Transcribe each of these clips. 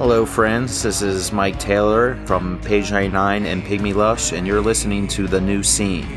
Hello, friends. This is Mike Taylor from Page 99 and Pygmy Lush, and you're listening to The New Scene.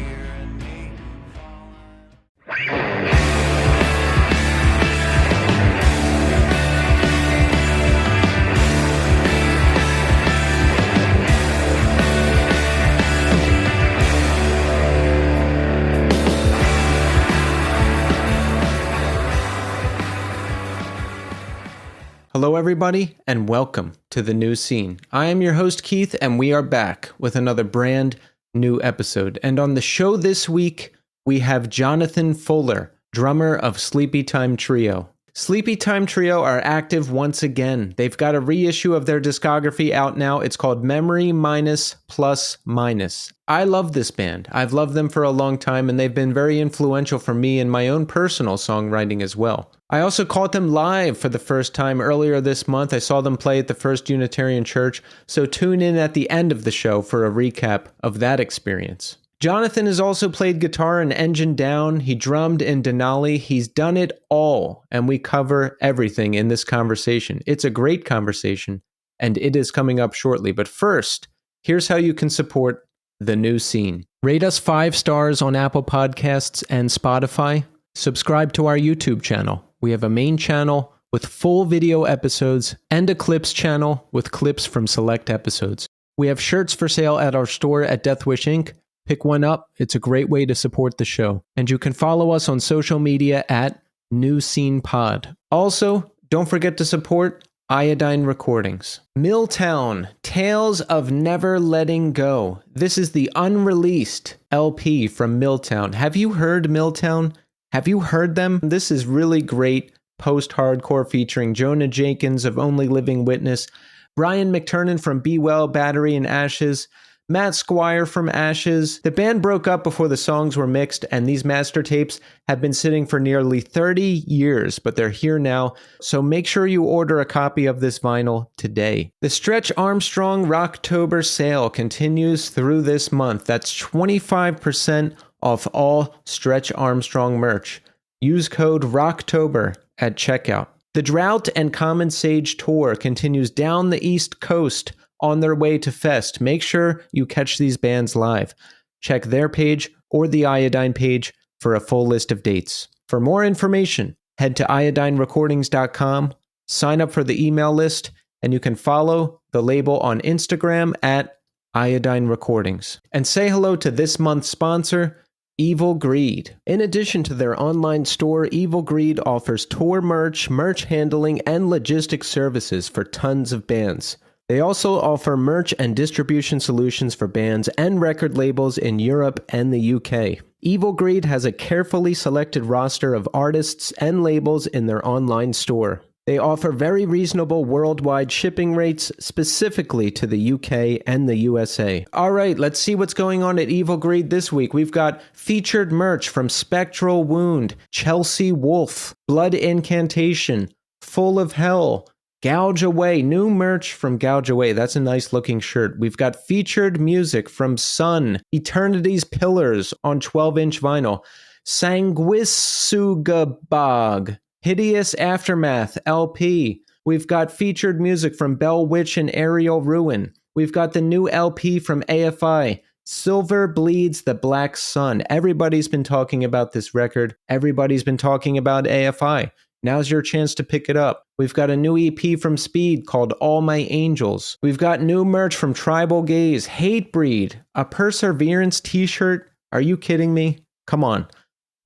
Hello, everybody, and welcome to The New Scene. I am your host, Keith, and we are back with another brand new episode. And on the show this week, we have Jonathan Fuller, drummer of Sleepytime Trio. Sleepytime Trio are active once again. They've got a reissue of their discography out now. It's called Memory Minus Plus Minus. I love this band. I've loved them for a long time, and they've been very influential for me in my own personal songwriting as well. I also caught them live for the first time earlier this month. I saw them play at the First Unitarian Church, so tune in at the end of the show for a recap of that experience. Jonathan has also played guitar in Engine Down. He drummed in Denali. He's done it all, and we cover everything in this conversation. It's a great conversation, and it is coming up shortly. But first, here's how you can support The New Scene. Rate us 5 stars on Apple Podcasts and Spotify. Subscribe to our YouTube channel. We have a main channel with full video episodes and a clips channel with clips from select episodes. We have shirts for sale at our store at Death Wish Inc. Pick one up. It's a great way to support the show. And you can follow us on social media at New Scene Pod. Also, don't forget to support Iodine Recordings. Milltown, Tales of Never Letting Go. This is the unreleased LP from Milltown. Have you heard Milltown? Have you heard them? This is really great post-hardcore featuring Jonah Jenkins of Only Living Witness, Brian McTernan from Be Well, Battery and Ashes, Matt Squire from Ashes. The band broke up before the songs were mixed, and these master tapes have been sitting for nearly 30 years, but they're here now, so make sure you order a copy of this vinyl today. The Stretch Armstrong Rocktober sale continues through this month. That's 25% off all Stretch Armstrong merch. Use code ROCKTOBER at checkout. The Drought and Common Sage Tour continues down the East Coast on their way to Fest. Make sure you catch these bands live. Check their page or the Iodine page for a full list of dates. For more information, head to iodinerecordings.com, sign up for the email list, and you can follow the label on Instagram at Iodine Recordings. And say hello to this month's sponsor, Evil Greed. In addition to their online store, Evil Greed offers tour merch, merch handling, and logistics services for tons of bands. They also offer merch and distribution solutions for bands and record labels in Europe and the UK. Evil Greed has a carefully selected roster of artists and labels in their online store. They offer very reasonable worldwide shipping rates specifically to the UK and the USA. All right, let's see what's going on at Evil Greed this week. We've got featured merch from Spectral Wound, Chelsea Wolf, Blood Incantation, Full of Hell, Gouge Away, new merch from Gouge Away. That's a nice looking shirt. We've got featured music from Sun, Eternity's Pillars on 12-inch vinyl, Sanguisugabog, Hideous Aftermath LP. We've got featured music from Bell Witch and Aerial Ruin. We've got the new LP from AFI, Silver Bleeds the Black Sun. Everybody's been talking about this record. Everybody's been talking about AFI. Now's your chance to pick it up. We've got a new EP from Speed called All My Angels. We've got new merch from Tribal Gaze, Hatebreed, a Perseverance t-shirt. Are you kidding me? Come on.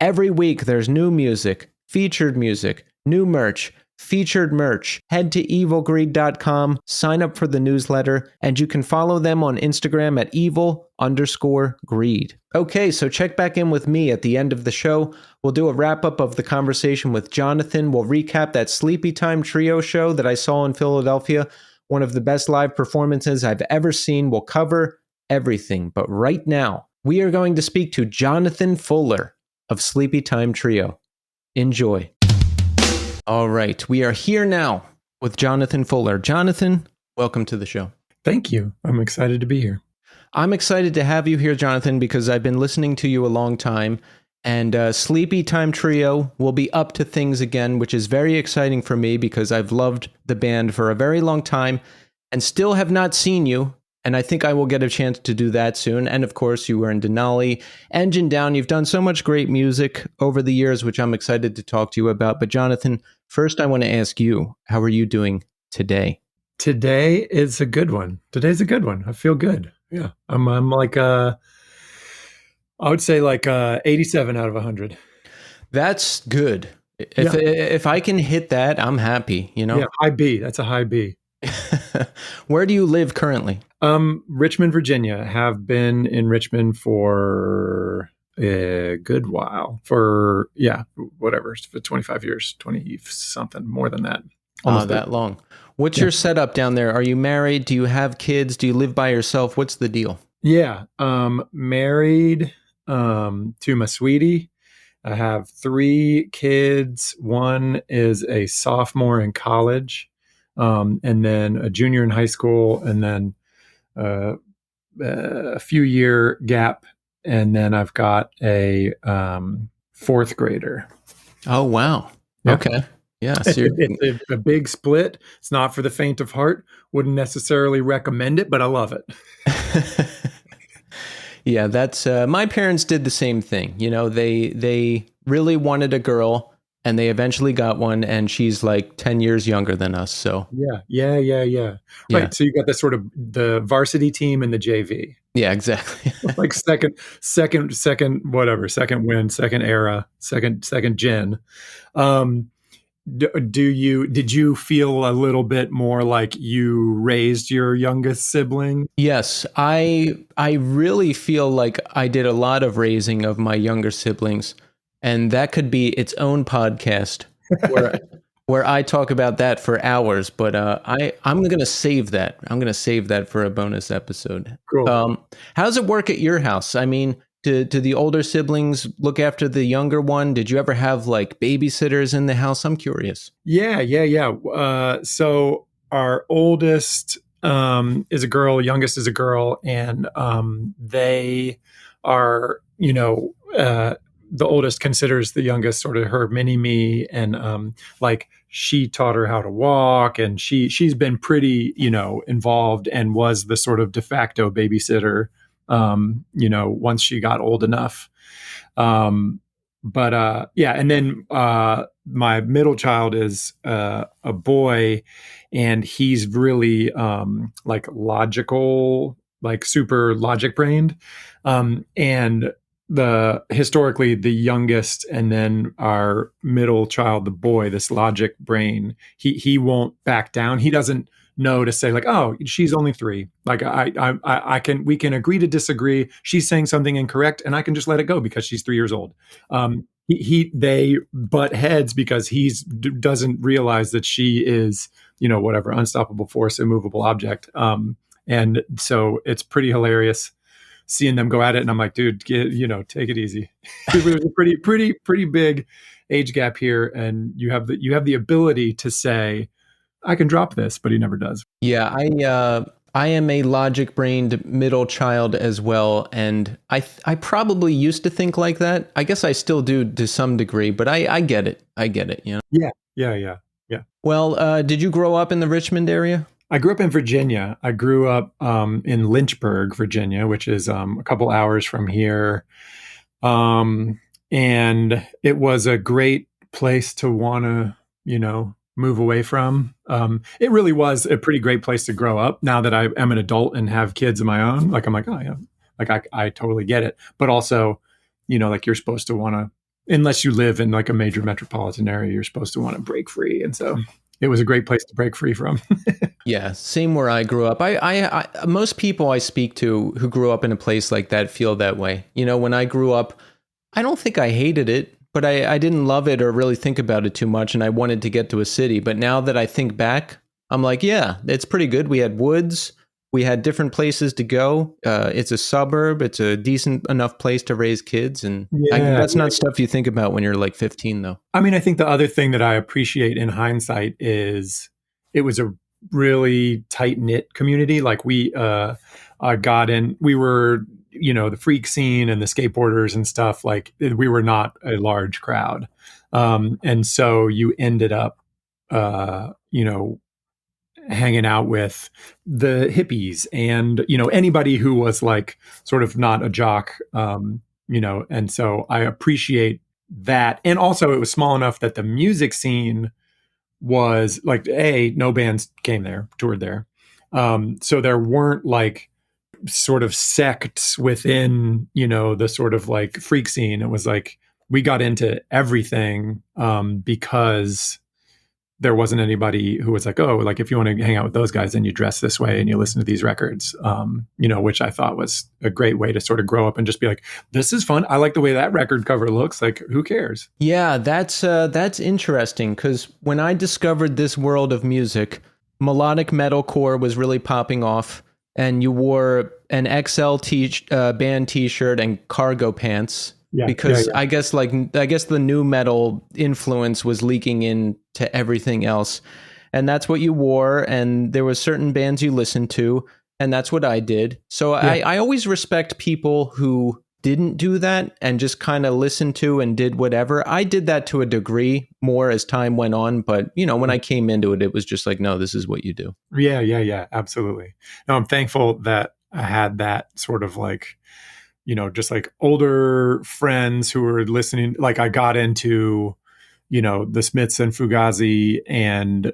Every week there's new music, featured music, new merch, featured merch. Head to evilgreed.com, sign up for the newsletter, and you can follow them on Instagram at evil_greed. Okay, so check back in with me at the end of the show. We'll do a wrap-up of the conversation with Jonathan. We'll recap that Sleepytime Trio show that I saw in Philadelphia, one of the best live performances I've ever seen. We'll cover everything, but right now, we are going to speak to Jonathan Fuller of Sleepytime Trio. Enjoy. All right, we are here now with Jonathan Fuller. Jonathan, welcome to the show. Thank you. I'm excited to be here. I'm excited to have you here, Jonathan, because I've been listening to you a long time, And Sleepytime Trio will be up to things again, which is very exciting for me because I've loved the band for a very long time and still have not seen you. And I think I will get a chance to do that soon. And of course, you were in Denali, Engine Down. You've done so much great music over the years, which I'm excited to talk to you about. But Jonathan, first I want to ask you, how are you doing today? Today is a good one. Today's a good one. I feel good. Yeah. I'm like I would say like 87 out of 100. That's good. If I can hit that, I'm happy, Yeah, high B. That's a high B. Where do you live currently? Richmond, Virginia. Have been in Richmond for a good while. For whatever, for 25 years, 20 something, more than that. Almost that long. What's your setup down there? Are you married? Do you have kids? Do you live by yourself? What's the deal? Yeah, married to my sweetie. I have 3 kids. One is a sophomore in college, and then a junior in high school, and then a few year gap, and then I've got a 4th grader. Oh, wow. Yeah. Okay. Yeah. So it's a big split. It's not for the faint of heart. Wouldn't necessarily recommend it, but I love it. Yeah, that's my parents did the same thing. They really wanted a girl, and they eventually got one, and she's like 10 years younger than us. So yeah. Right. So you got the sort of the varsity team and the JV. Yeah, exactly. Like second whatever, second win, second era, second gen. Did you feel a little bit more like you raised your youngest sibling? Yes, I really feel like I did a lot of raising of my younger siblings, and that could be its own podcast where I talk about that for hours. But I'm going to save that. I'm going to save that for a bonus episode. Cool. How does it work at your house? I mean, do the older siblings look after the younger one? Did you ever have like babysitters in the house? I'm curious. Yeah. So our oldest is a girl, youngest is a girl, and they are, the oldest considers the youngest sort of her mini me, and like she taught her how to walk, and she's been pretty, involved, and was the sort of de facto babysitter. Once she got old enough. And then my middle child is a boy, and he's really like logical, like super logic brained. And historically the youngest, and then our middle child, the boy, this logic brain, he won't back down. He doesn't know to say like, oh, she's only 3. Like we can agree to disagree. She's saying something incorrect, and I can just let it go because she's 3 years old. They butt heads because he doesn't realize that she is, whatever, unstoppable force, immovable object. And so it's pretty hilarious seeing them go at it. And I'm like, dude, take it easy. It was a pretty big age gap here, and you have the ability to say, I can drop this, but he never does. Yeah, I am a logic-brained middle child as well, and I probably used to think like that. I guess I still do to some degree, but I get it. Yeah. Well, did you grow up in the Richmond area? I grew up in Virginia. I grew up in Lynchburg, Virginia, which is a couple hours from here. And it was a great place to want to, move away from. It really was a pretty great place to grow up. Now that I am an adult and have kids of my own, like I'm like, oh yeah, like I totally get it. But also, like you're supposed to want to, unless you live in like a major metropolitan area, you're supposed to want to break free. And so it was a great place to break free from. Yeah, same where I grew up. I most people I speak to who grew up in a place like that feel that way. When I grew up, I don't think I hated it, but I didn't love it or really think about it too much, and I wanted to get to a city. But now that I think back, I'm like, yeah, it's pretty good. We had woods. We had different places to go. It's a suburb. It's a decent enough place to raise kids. And that's not stuff you think about when you're like 15, though. I mean, I think the other thing that I appreciate in hindsight is it was a really tight-knit community. Like we were the freak scene and the skateboarders and stuff, like we were not a large crowd. And so you ended up, hanging out with the hippies and, anybody who was like sort of not a jock, and so I appreciate that. And also it was small enough that the music scene was like, no bands came there, toured there. So there weren't like sort of sects within, the sort of like freak scene. It was like we got into everything because there wasn't anybody who was like, oh, like if you want to hang out with those guys, then you dress this way and you listen to these records, which I thought was a great way to sort of grow up and just be like, this is fun. I like the way that record cover looks. Like, who cares? Yeah, that's interesting, because when I discovered this world of music, melodic metalcore was really popping off, and you wore an band T-shirt and cargo pants. Yeah, because I guess the new metal influence was leaking into everything else, and that's what you wore. And there was certain bands you listened to, and that's what I did. So I always respect people who didn't do that and just kind of listened to and did whatever. I did that to a degree more as time went on, but when I came into it, it was just like, no, this is what you do. Yeah, absolutely. No, I'm thankful that I had that sort of like, just like older friends who were listening. Like I got into, the Smiths and Fugazi and,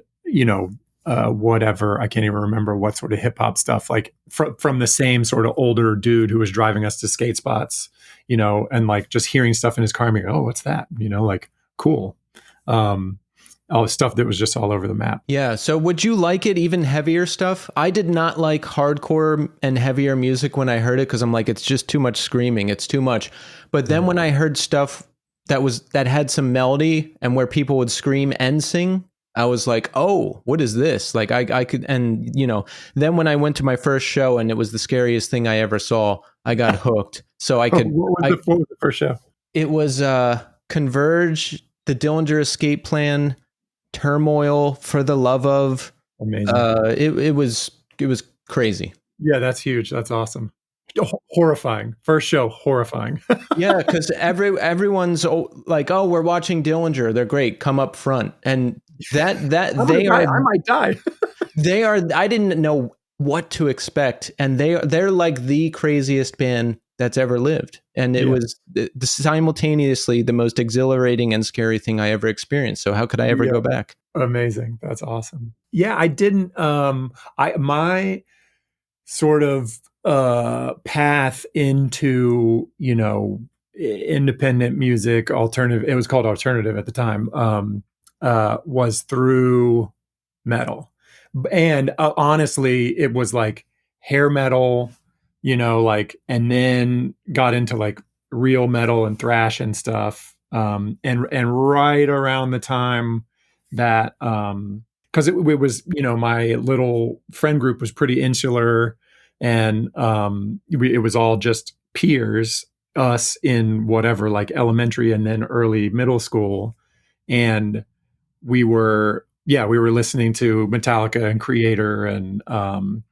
whatever. I can't even remember what sort of hip hop stuff, like from the same sort of older dude who was driving us to skate spots, and like just hearing stuff in his car and being, oh, what's that? Like cool. All the stuff that was just all over the map. Yeah. So would you like it even heavier stuff? I did not like hardcore and heavier music when I heard it, because I'm like, it's just too much screaming. It's too much. But then when I heard stuff that had some melody and where people would scream and sing, I was like, oh, what is this? Like I could, and then when I went to my first show and it was the scariest thing I ever saw, I got hooked. So I could. What was the first show? It was Converge, the Dillinger Escape Plan, Turmoil, For the Love Of. Amazing. It was crazy. Yeah, that's huge. That's awesome. Horrifying. First show, horrifying. Yeah, because everyone's like, oh, we're watching Dillinger. They're great. Come up front. And I might die. They are. I didn't know what to expect, and they're like the craziest band that's ever lived. And it was simultaneously the most exhilarating and scary thing I ever experienced. So how could I ever go back? Amazing. That's awesome. Yeah, I didn't, my sort of, path into, independent music, alternative, it was called alternative at the time, was through metal. And honestly, it was like hair metal, and then got into like real metal and thrash and stuff. And right around the time that, cause it was, my little friend group was pretty insular, and, it was all just peers, us in whatever, like elementary and then early middle school. And we were listening to Metallica and Creator and, all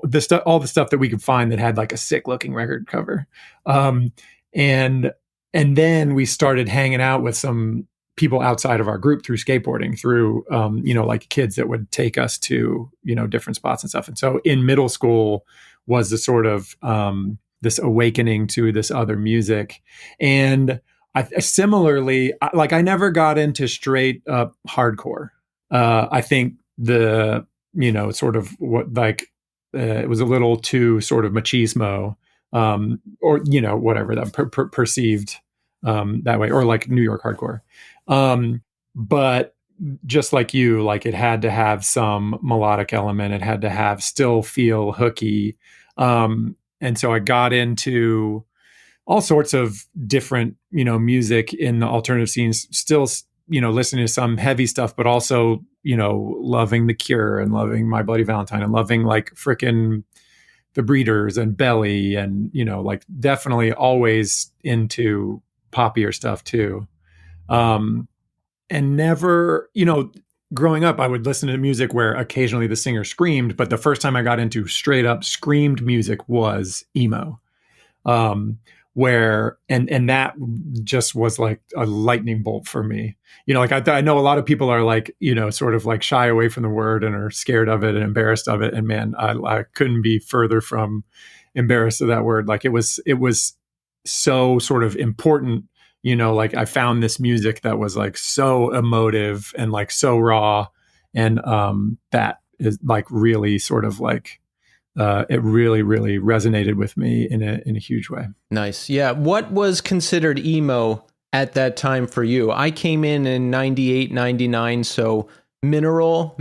the stuff that we could find that had like a sick looking record cover. And then we started hanging out with some people outside of our group through skateboarding, through, like kids that would take us to, different spots and stuff. And so in middle school was the sort of, this awakening to this other music. And similarly, I never got into straight up hardcore. I think sort of what, like, it was a little too sort of machismo, or, whatever that perceived, that way, or like New York hardcore. But just like you, like it had to have some melodic element. It had to still feel hooky. And so I got into all sorts of different, music in the alternative scenes, still, listening to some heavy stuff, but also, loving The Cure and loving My Bloody Valentine and loving like frickin' The Breeders and Belly and, like definitely always into poppier stuff too. And never, growing up, I would listen to music where occasionally the singer screamed, but the first time I got into straight up screamed music was emo. where and that just was like a lightning bolt for me. Like I know a lot of people are like, sort of like shy away from the word and are scared of it and embarrassed of it. And man, I couldn't be further from embarrassed of that word. Like it was so sort of important. Like I found this music that was like so emotive and like so raw, and that is like really sort of like it really, really resonated with me in a huge way. Nice. Yeah. What was considered emo at that time for you? I came in 98, 99. So Mineral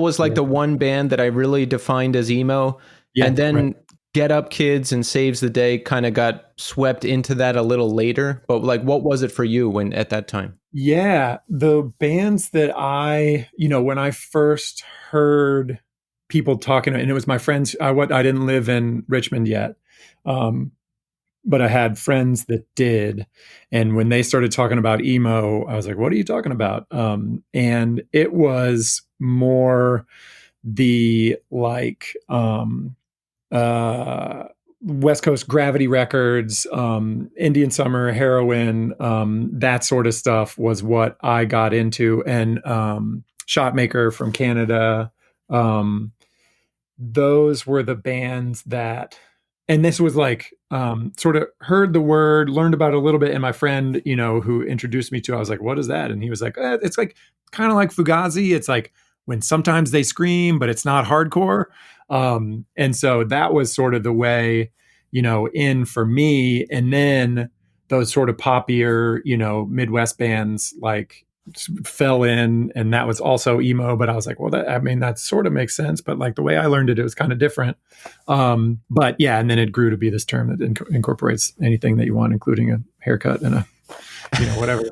was like the one band that I really defined as emo. Yeah, and then right. Get Up Kids and Saves the Day kind of got swept into that a little later. But like, what was it for you when at that time? Yeah, the bands that when I first heard people talking, and it was my friends. I didn't live in Richmond yet, but I had friends that did, and when they started talking about emo, I was like, "What are you talking about?" And it was more the like uh, West Coast Gravity Records, Indian Summer, Heroin, that sort of stuff was what I got into, and Shotmaker from Canada. Um, those were the bands that, and this was like sort of heard the word, learned about it a little bit, and my friend, who introduced me to, I was like, "What is that?" And he was like, "It's like kind of like Fugazi. It's like when sometimes they scream, but it's not hardcore." And so that was sort of the way, in for me. And then those sort of poppier, Midwest bands like fell in, and that was also emo. But I was like, well, that sort of makes sense. But like the way I learned it, it was kind of different. But yeah, and then it grew to be this term that incorporates anything that you want, including a haircut and a, whatever.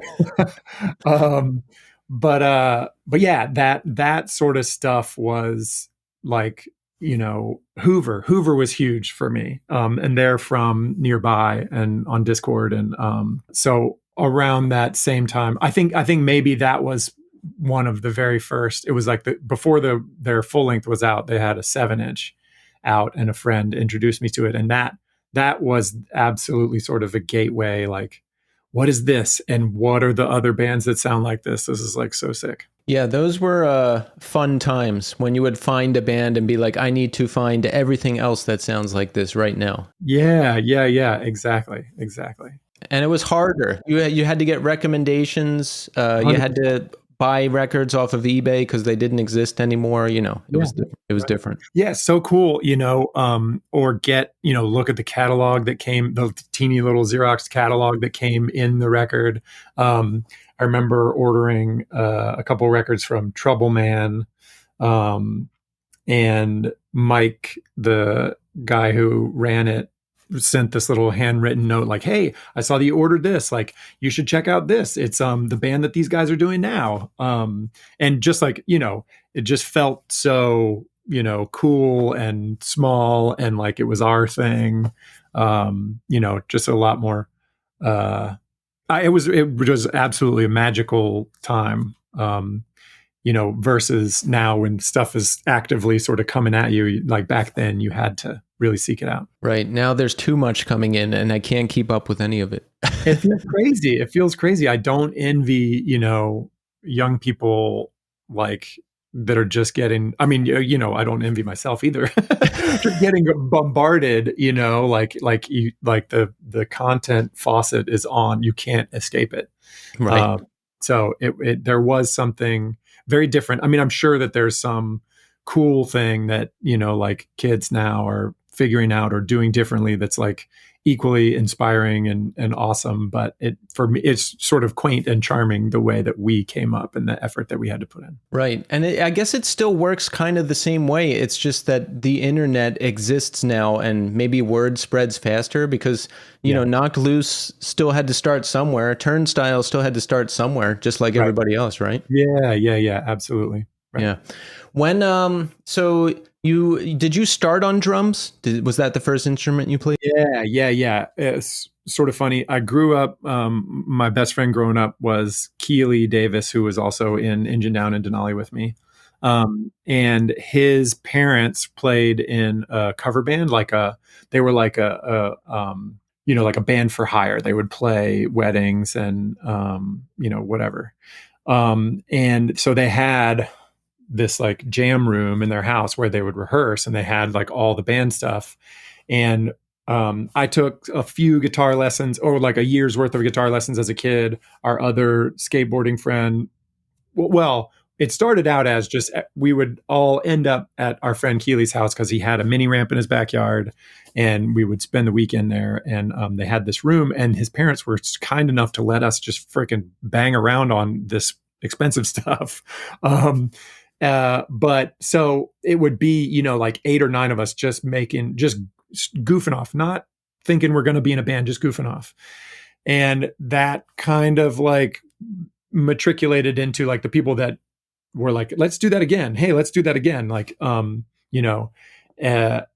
But yeah, that sort of stuff was like, Hoover was huge for me. And they're from nearby and on Discord. And so around that same time, I think maybe that was one of the very first. It was like before their full length was out, they had a 7-inch out, and a friend introduced me to it. And that was absolutely sort of a gateway, like, what is this? And what are the other bands that sound like this? This is like so sick. Yeah, those were fun times when you would find a band and be like, I need to find everything else that sounds like this right now. Yeah. Exactly. And it was harder. You had to get recommendations. You had to buy records off of eBay because they didn't exist anymore. It was different. Yeah, so cool. Or get, look at the catalog that came, the teeny little Xerox catalog that came in the record. I remember ordering a couple records from Trouble Man, and Mike, the guy who ran it, sent this little handwritten note like, "Hey, I saw that you ordered this. Like, you should check out this. It's the band that these guys are doing now." And just like, it just felt so, cool and small, and like it was our thing. Just a lot more it was absolutely a magical time. Versus now when stuff is actively sort of coming at you, like back then you had to really seek it out. Right. Now there's too much coming in and I can't keep up with any of it. It feels crazy. I don't envy, young people like that are just getting, I mean, I don't envy myself either. Just getting bombarded, like the content faucet is on, you can't escape it. Right. So there was something very different. I mean, I'm sure that there's some cool thing that, like kids now are figuring out or doing differently that's like equally inspiring and awesome. But for me, it's sort of quaint and charming the way that we came up and the effort that we had to put in. Right. And I guess it still works kind of the same way. It's just that the internet exists now and maybe word spreads faster because, you know, Knocked Loose still had to start somewhere. Turnstile still had to start somewhere, just like everybody else, right? Yeah, absolutely. Right. Yeah. When so did you start on drums? Was that the first instrument you played? Yeah. It's sort of funny. I grew up. My best friend growing up was Keely Davis, who was also in Engine Down and Denali with me. And his parents played in a cover band, they were like a like a band for hire. They would play weddings and, whatever. And so they had this like jam room in their house where they would rehearse, and they had like all the band stuff. And I took a few guitar lessons, or like a year's worth of guitar lessons as a kid. Our other skateboarding friend, well, it started out as just we would all end up at our friend Keely's house because he had a mini ramp in his backyard, and we would spend the weekend there. And they had this room, and his parents were kind enough to let us just freaking bang around on this expensive stuff. But so it would be, like 8 or 9 of us just goofing off, not thinking we're going to be in a band, just goofing off. And that kind of like matriculated into like the people that were like, let's do that again. Hey, let's do that again. Like, and it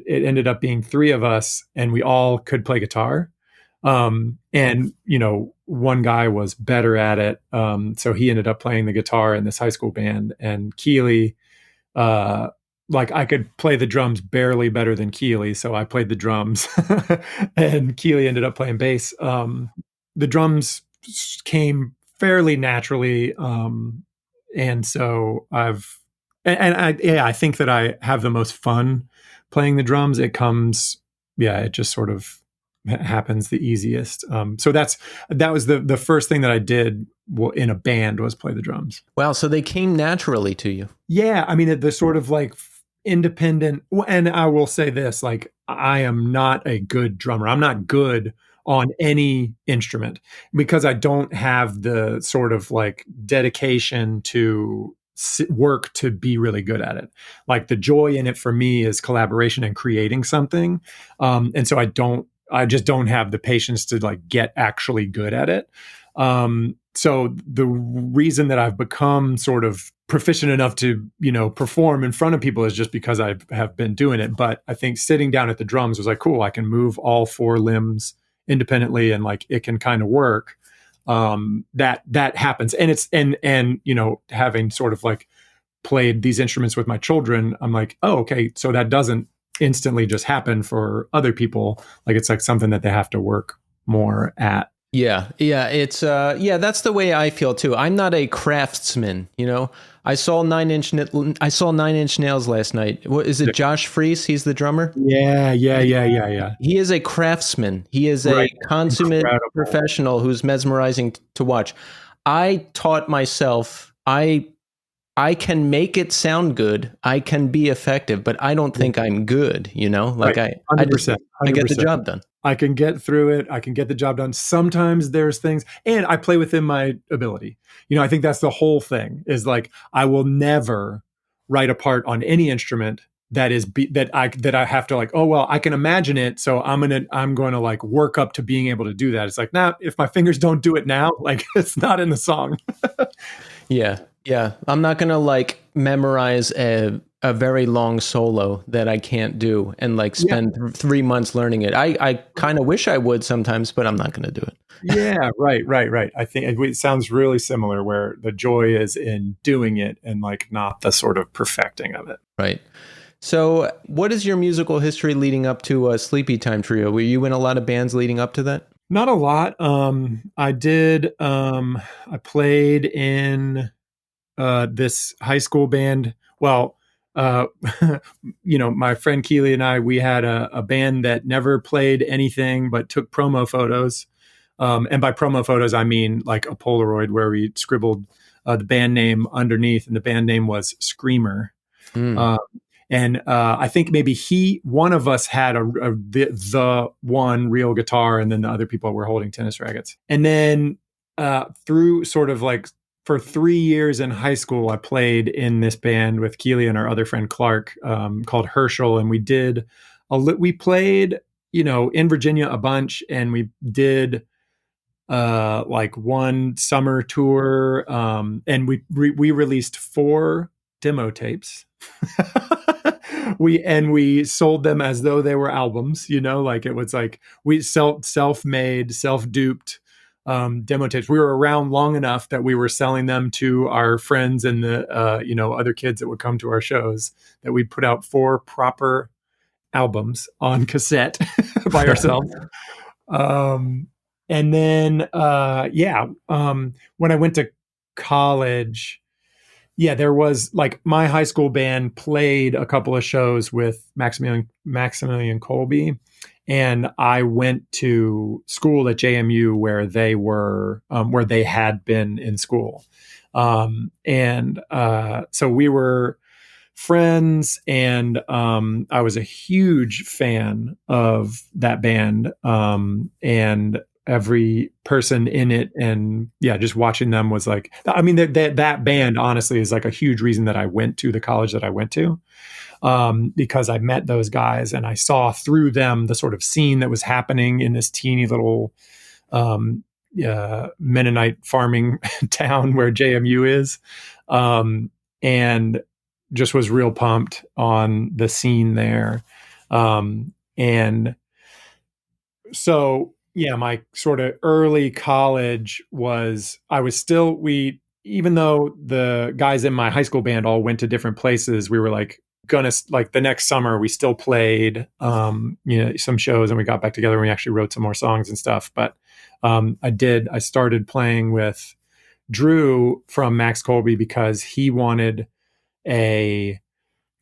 ended up being 3 of us, and we all could play guitar. And, one guy was better at it. So he ended up playing the guitar in this high school band, and Keely, like I could play the drums barely better than Keely. So I played the drums and Keely ended up playing bass. The drums came fairly naturally. And so I think that I have the most fun playing the drums. It just sort of happens the easiest. So that was the first thing that I did in a band was play the drums. Wow. So they came naturally to you. Yeah. I mean, the sort of like independent, and I will say this, like, I am not a good drummer. I'm not good on any instrument because I don't have the sort of like dedication to work to be really good at it. Like the joy in it for me is collaboration and creating something. And so I just don't have the patience to like get actually good at it. So the reason that I've become sort of proficient enough to, perform in front of people is just because I have been doing it. But I think sitting down at the drums was like, cool, I can move all 4 limbs independently and like it can kind of work. That happens. And it's, and, having sort of like played these instruments with my children, I'm like, oh, okay. So that doesn't instantly just happen for other people. Like it's like something that they have to work more at. Yeah. It's that's the way I feel too. I'm not a craftsman. I saw 9 Inch Nails last night. What is it? Josh Freese? He's the drummer. Yeah. He is a craftsman. He is a consummate professional who's mesmerizing to watch. I taught myself. I can make it sound good. I can be effective, but I don't think I'm good. Like right. I get the job done. I can get through it. I can get the job done. Sometimes there's things, and I play within my ability. I think that's the whole thing is like, I will never write a part on any instrument that I have to like, oh, well, I can imagine it. So I'm going to like work up to being able to do that. It's like, if my fingers don't do it now, like it's not in the song. Yeah. I'm not going to like memorize a very long solo that I can't do and like spend 3 months learning it. I kind of wish I would sometimes, but I'm not going to do it. Yeah, right. I think it sounds really similar where the joy is in doing it and like not the sort of perfecting of it. Right. So what is your musical history leading up to Sleepytime Trio? Were you in a lot of bands leading up to that? Not a lot. I did. I played in this high school band. Well, my friend Keely and I, we had a band that never played anything but took promo photos. And by promo photos, I mean like a Polaroid where we scribbled the band name underneath, and the band name was Screamer. And I think maybe one of us had the one real guitar, and then the other people were holding tennis rackets. And then through sort of like for 3 years in high school, I played in this band with Keely and our other friend Clark called Herschel, and we played in Virginia a bunch, and we did like one summer tour, and we released 4 demo tapes. We sold them as though they were albums, like it was like we self-made, self-duped demo tapes. We were around long enough that we were selling them to our friends and the other kids that would come to our shows, that we put out 4 proper albums on cassette by ourselves. Um, and then, when I went to college, there was like my high school band played a couple of shows with Maximilian Kolbe, and I went to school at JMU where they were where they had been in school, so we were friends, and I was a huge fan of that band, and every person in it, and just watching them was like, I mean, that band honestly is like a huge reason that I went to the college that I went to, because I met those guys and I saw through them the sort of scene that was happening in this teeny little um, Mennonite farming town where JMU is, and just was real pumped on the scene there. And so, my sort of early college was, even though the guys in my high school band all went to different places, we were like, the next summer we still played, some shows, and we got back together and we actually wrote some more songs and stuff. But I started playing with Drew from Max Colby because he wanted to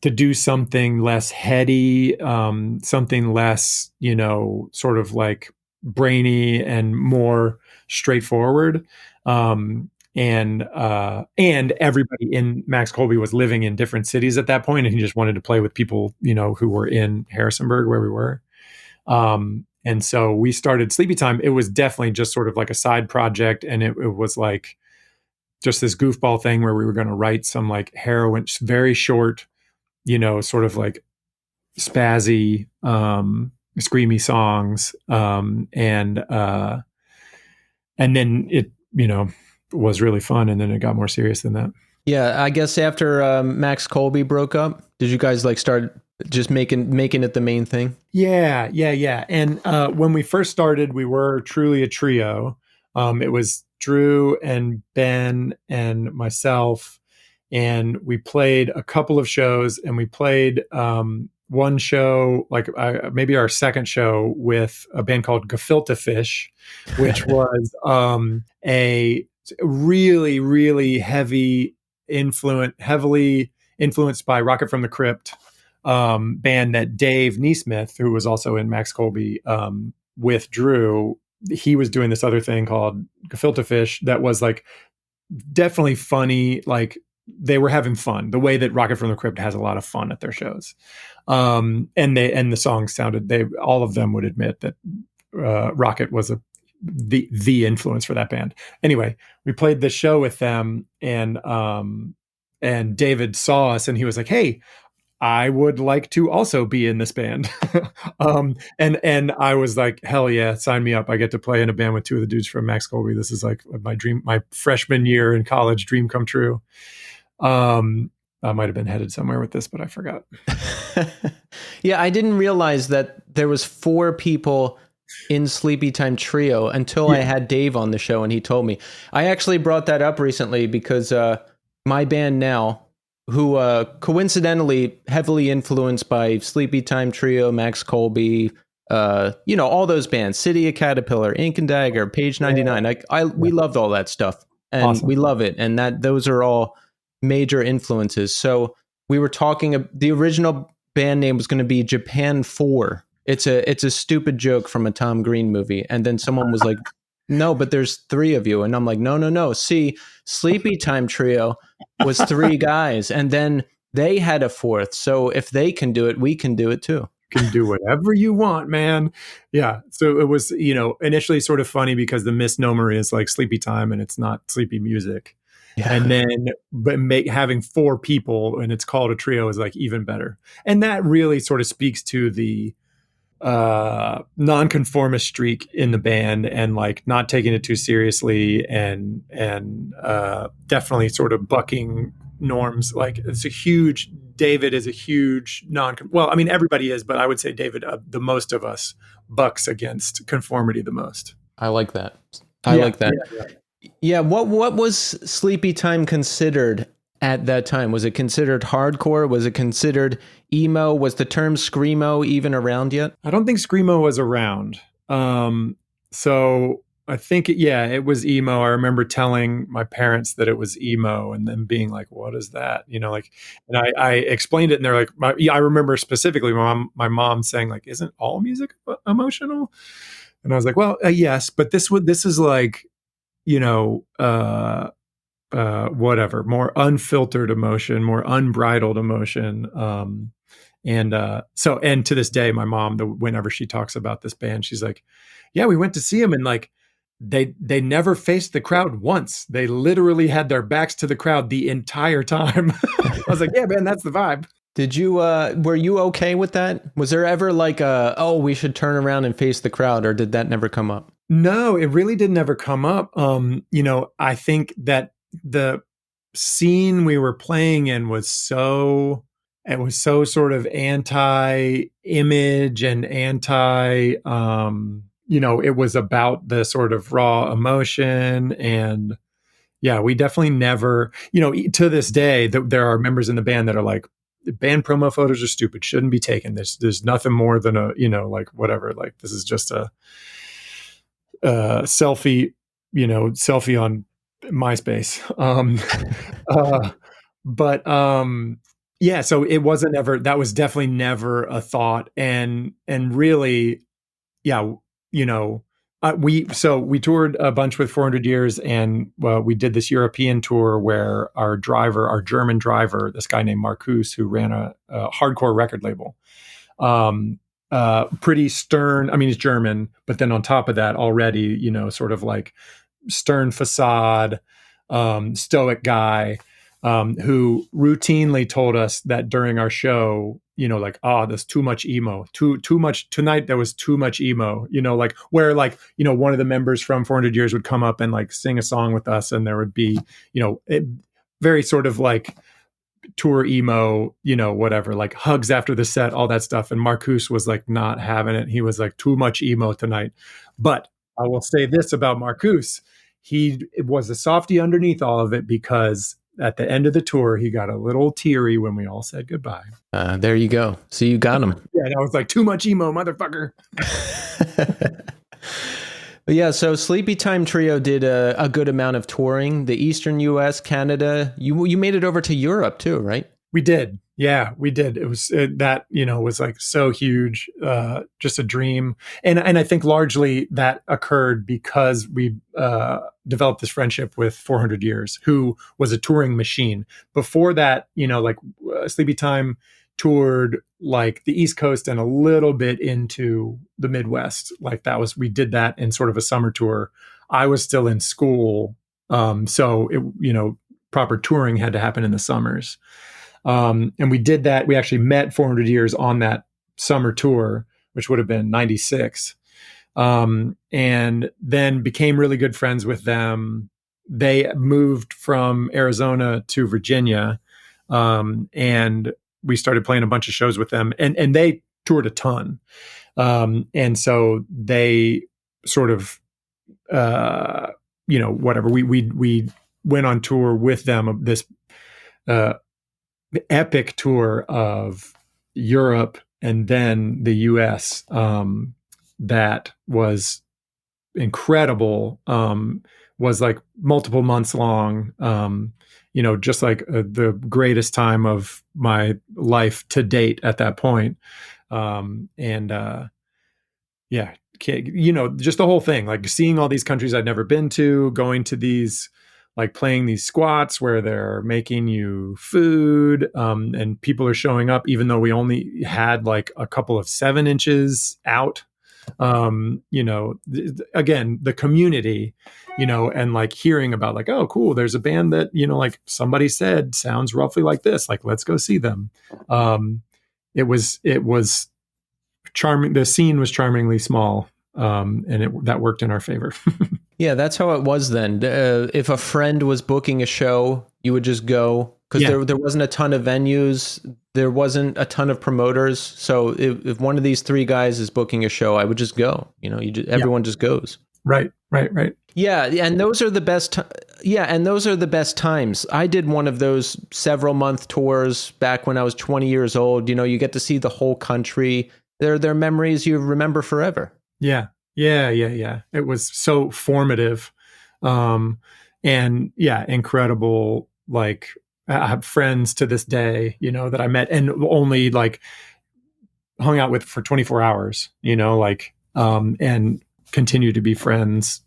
do something less heady, something less, sort of like brainy and more straightforward. And everybody in Max Colby was living in different cities at that point, and he just wanted to play with people, who were in Harrisonburg where we were. And so we started Sleepytime. It was definitely just sort of like a side project, and it was like just this goofball thing where we were going to write some like heroin, very short, sort of like spazzy, screamy songs. And then it, was really fun. And then it got more serious than that. Yeah, I guess after Max Colby broke up, did you guys like start just making it the main thing? Yeah. And when we first started, we were truly a trio. It was Drew and Ben and myself, and we played a couple of shows, and we played one show, like maybe our second show, with a band called Gefilte Fish, which was a really, really heavily influenced by Rocket from the Crypt band that Dave Neesmith, who was also in Max Colby with Drew, he was doing this other thing called Gefilte Fish that was like definitely funny. Like they were having fun the way that Rocket from the Crypt has a lot of fun at their shows. And the songs sounded, all of them would admit that Rocket was the influence for that band. Anyway, we played the show with them, and David saw us and he was like, "Hey, I would like to also be in this band." And I was like, "Hell yeah, sign me up. I get to play in a band with two of the dudes from Max Colby. This is like my freshman year in college dream come true." I might have been headed somewhere with this, but I forgot. Yeah, I didn't realize that there was 4 people in Sleepytime Trio until I had Dave on the show and he told me. I actually brought that up recently because my band now, who coincidentally heavily influenced by Sleepytime Trio, Max Colby, all those bands, City of Caterpillar, Ink and Dagger, Page 99. We loved all that stuff, and awesome. We love it, and those are all major influences. So we were talking. The original band name was going to be Japan 4. It's a stupid joke from a Tom Green movie, and then someone was like, "No, but there's 3 of you," and I'm like, "No. See, Sleepytime Trio was 3 guys, and then they had a 4th. So if they can do it, we can do it too." Can do whatever you want, man. Yeah. So it was, initially sort of funny because the misnomer is like sleepy time and it's not sleepy music. Yeah. And then, having 4 people and it's called a trio is like even better. And that really sort of speaks to the nonconformist streak in the band, and like not taking it too seriously, and definitely sort of bucking norms. Like David is a huge everybody is, but I would say David, the most of us, bucks against conformity the most. I like that. I like that. Yeah. What was Sleepytime considered at that time? Was it considered hardcore? Was it considered emo? Was the term screamo even around yet? I don't think screamo was around. So I think, it was emo. I remember telling my parents that it was emo and then being like, what is that? And I explained it and they're like, I remember specifically my mom saying like, isn't all music emotional? And I was like, well, yes, but this is like, whatever, more unfiltered emotion, more unbridled emotion. And to this day, my mom, whenever she talks about this band, she's like, yeah, we went to see them and like, they never faced the crowd once. They literally had their backs to the crowd the entire time. I was like, yeah, man, that's the vibe. Did you, were you okay with that? Was there ever like we should turn around and face the crowd, or did that never come up? No, it really did never come up. I think that the scene we were playing in was so sort of anti-image and anti, it was about the sort of raw emotion. And yeah, we definitely never, to this day, there are members in the band that are like, band promo photos are stupid, shouldn't be taken. There's nothing more than like whatever, like this is just a selfie on MySpace. But yeah, so it wasn't ever, that was definitely never a thought. And really, yeah, we toured a bunch with 400 Years, and we did this European tour where our German driver, this guy named Marcus, who ran a hardcore record label, pretty stern. I mean, he's German, but then on top of that, already, sort of like stern facade, stoic guy, who routinely told us that during our show, like, there's too much emo, too much tonight. There was too much emo, like where like, one of the members from 400 Years would come up and like sing a song with us, and there would be, very sort of like tour emo, whatever, like hugs after the set, all that stuff. And Marcus was like not having it. He was like, too much emo tonight. But I will say this about Marcus. It was a softie underneath all of it, because at the end of the tour, he got a little teary when we all said goodbye. There you go. So you got him. Yeah, and I was like, too much emo, motherfucker. But yeah, so Sleepytime Trio did a good amount of touring, the Eastern U.S., Canada. You made it over to Europe too, right? We did. Yeah, we did. It was that, was like so huge, just a dream. And I think largely that occurred because we developed this friendship with 400 Years, who was a touring machine. Before that, like Sleepytime toured like the East Coast and a little bit into the Midwest. Like we did that in sort of a summer tour. I was still in school. So it, proper touring had to happen in the summers. And we did that. We actually met 400 Years on that summer tour, which would have been 96. And then became really good friends with them. They moved from Arizona to Virginia. And we started playing a bunch of shows with them, and they toured a ton. And so they sort of, whatever, we went on tour with them, this, epic tour of Europe and then the US, that was incredible, was like multiple months long, just like the greatest time of my life to date at that point. Just the whole thing, like seeing all these countries I'd never been to, going to these, like playing these squats where they're making you food, and people are showing up, even though we only had like a couple of 7 inches out. Again, the community, and like hearing about like, oh, cool, there's a band that, like somebody said sounds roughly like this, like, let's go see them. It was charming. The scene was charmingly small. And that worked in our favor. Yeah, that's how it was then. If a friend was booking a show, you would just go, because there wasn't a ton of venues. There wasn't a ton of promoters. So if one of these 3 guys is booking a show, I would just go. Everyone just goes. Right. Yeah, and those are the best. And those are the best times. I did one of those several month tours back when I was 20 years old. You get to see the whole country. They're memories you remember forever. Yeah. Yeah. It was so formative. Um, and yeah, incredible. Like, I have friends to this day, that I met and only like hung out with for 24 hours, and continue to be friends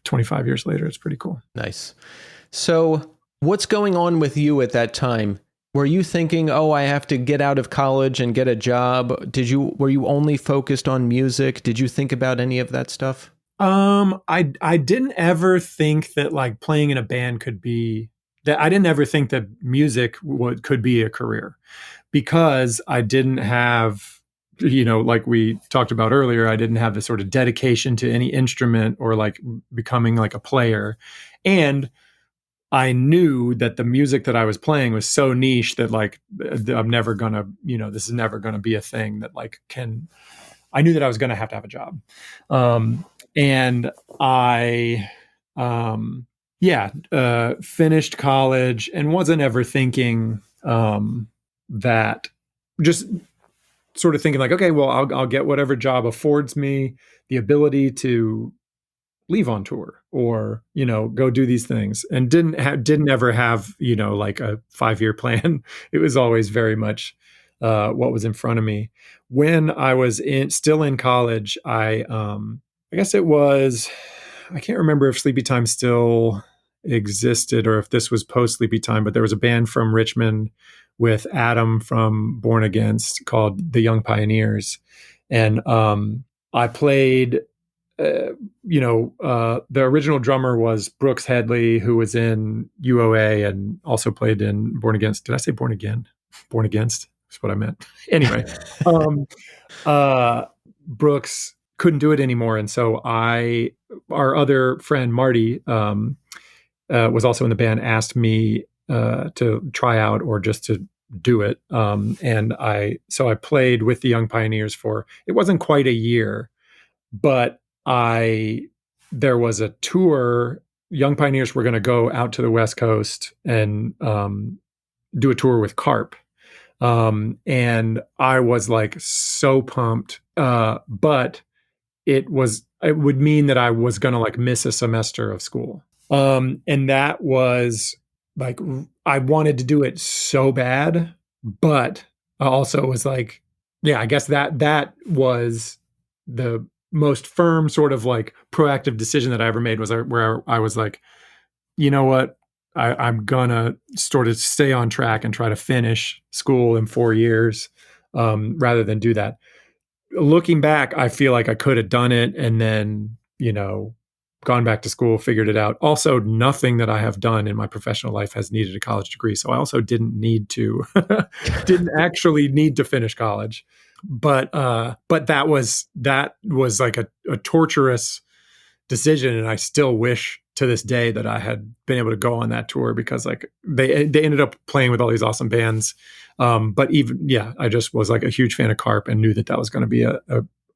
25 years later. It's pretty cool. Nice. So, what's going on with you at that time? Were you thinking, "Oh, I have to get out of college and get a job"? Were you only focused on music? Did you think about any of that stuff? I didn't ever think that like playing in a band could be that. I didn't ever think that music could be a career, because I didn't have, like we talked about earlier, I didn't have the sort of dedication to any instrument or like becoming like a player. And I knew that the music that I was playing was so niche that like I'm never gonna, this is never gonna be a thing that like I knew that I was gonna have a job. And I, finished college and wasn't ever thinking, that just sort of thinking like, okay, well, I'll get whatever job affords me the ability to leave on tour or go do these things, and didn't ever have like a 5-year plan. It was always very much what was in front of me. When I was still in college, I guess it was, I can't remember if Sleepytime still existed or if this was post Sleepytime, but there was a band from Richmond with Adam from Born Against called the Young Pioneers, and I played. The original drummer was Brooks Headley, who was in UOA and also played in Born Against. Did I say Born Again? Born Against is what I meant. Anyway, Brooks couldn't do it anymore, and so our other friend Marty, was also in the band, asked me to try out or just to do it, and I played with the Young Pioneers for, it wasn't quite a year, but there was a tour. Young Pioneers were going to go out to the West Coast and do a tour with Carp. And I was like so pumped. But it would mean that I was going to like miss a semester of school. And that was like, I wanted to do it so bad, but I also was like, yeah, I guess that was the most firm sort of like proactive decision that I ever made, was where I was like, you know what, I'm gonna sort of stay on track and try to finish school in 4 years, rather than do that. Looking back, I feel like I could have done it and then, gone back to school, figured it out. Also, nothing that I have done in my professional life has needed a college degree. So I also didn't actually need to finish college. But that was like a torturous decision, and I still wish to this day that I had been able to go on that tour, because like they ended up playing with all these awesome bands. But I just was like a huge fan of Carp and knew that was going to be a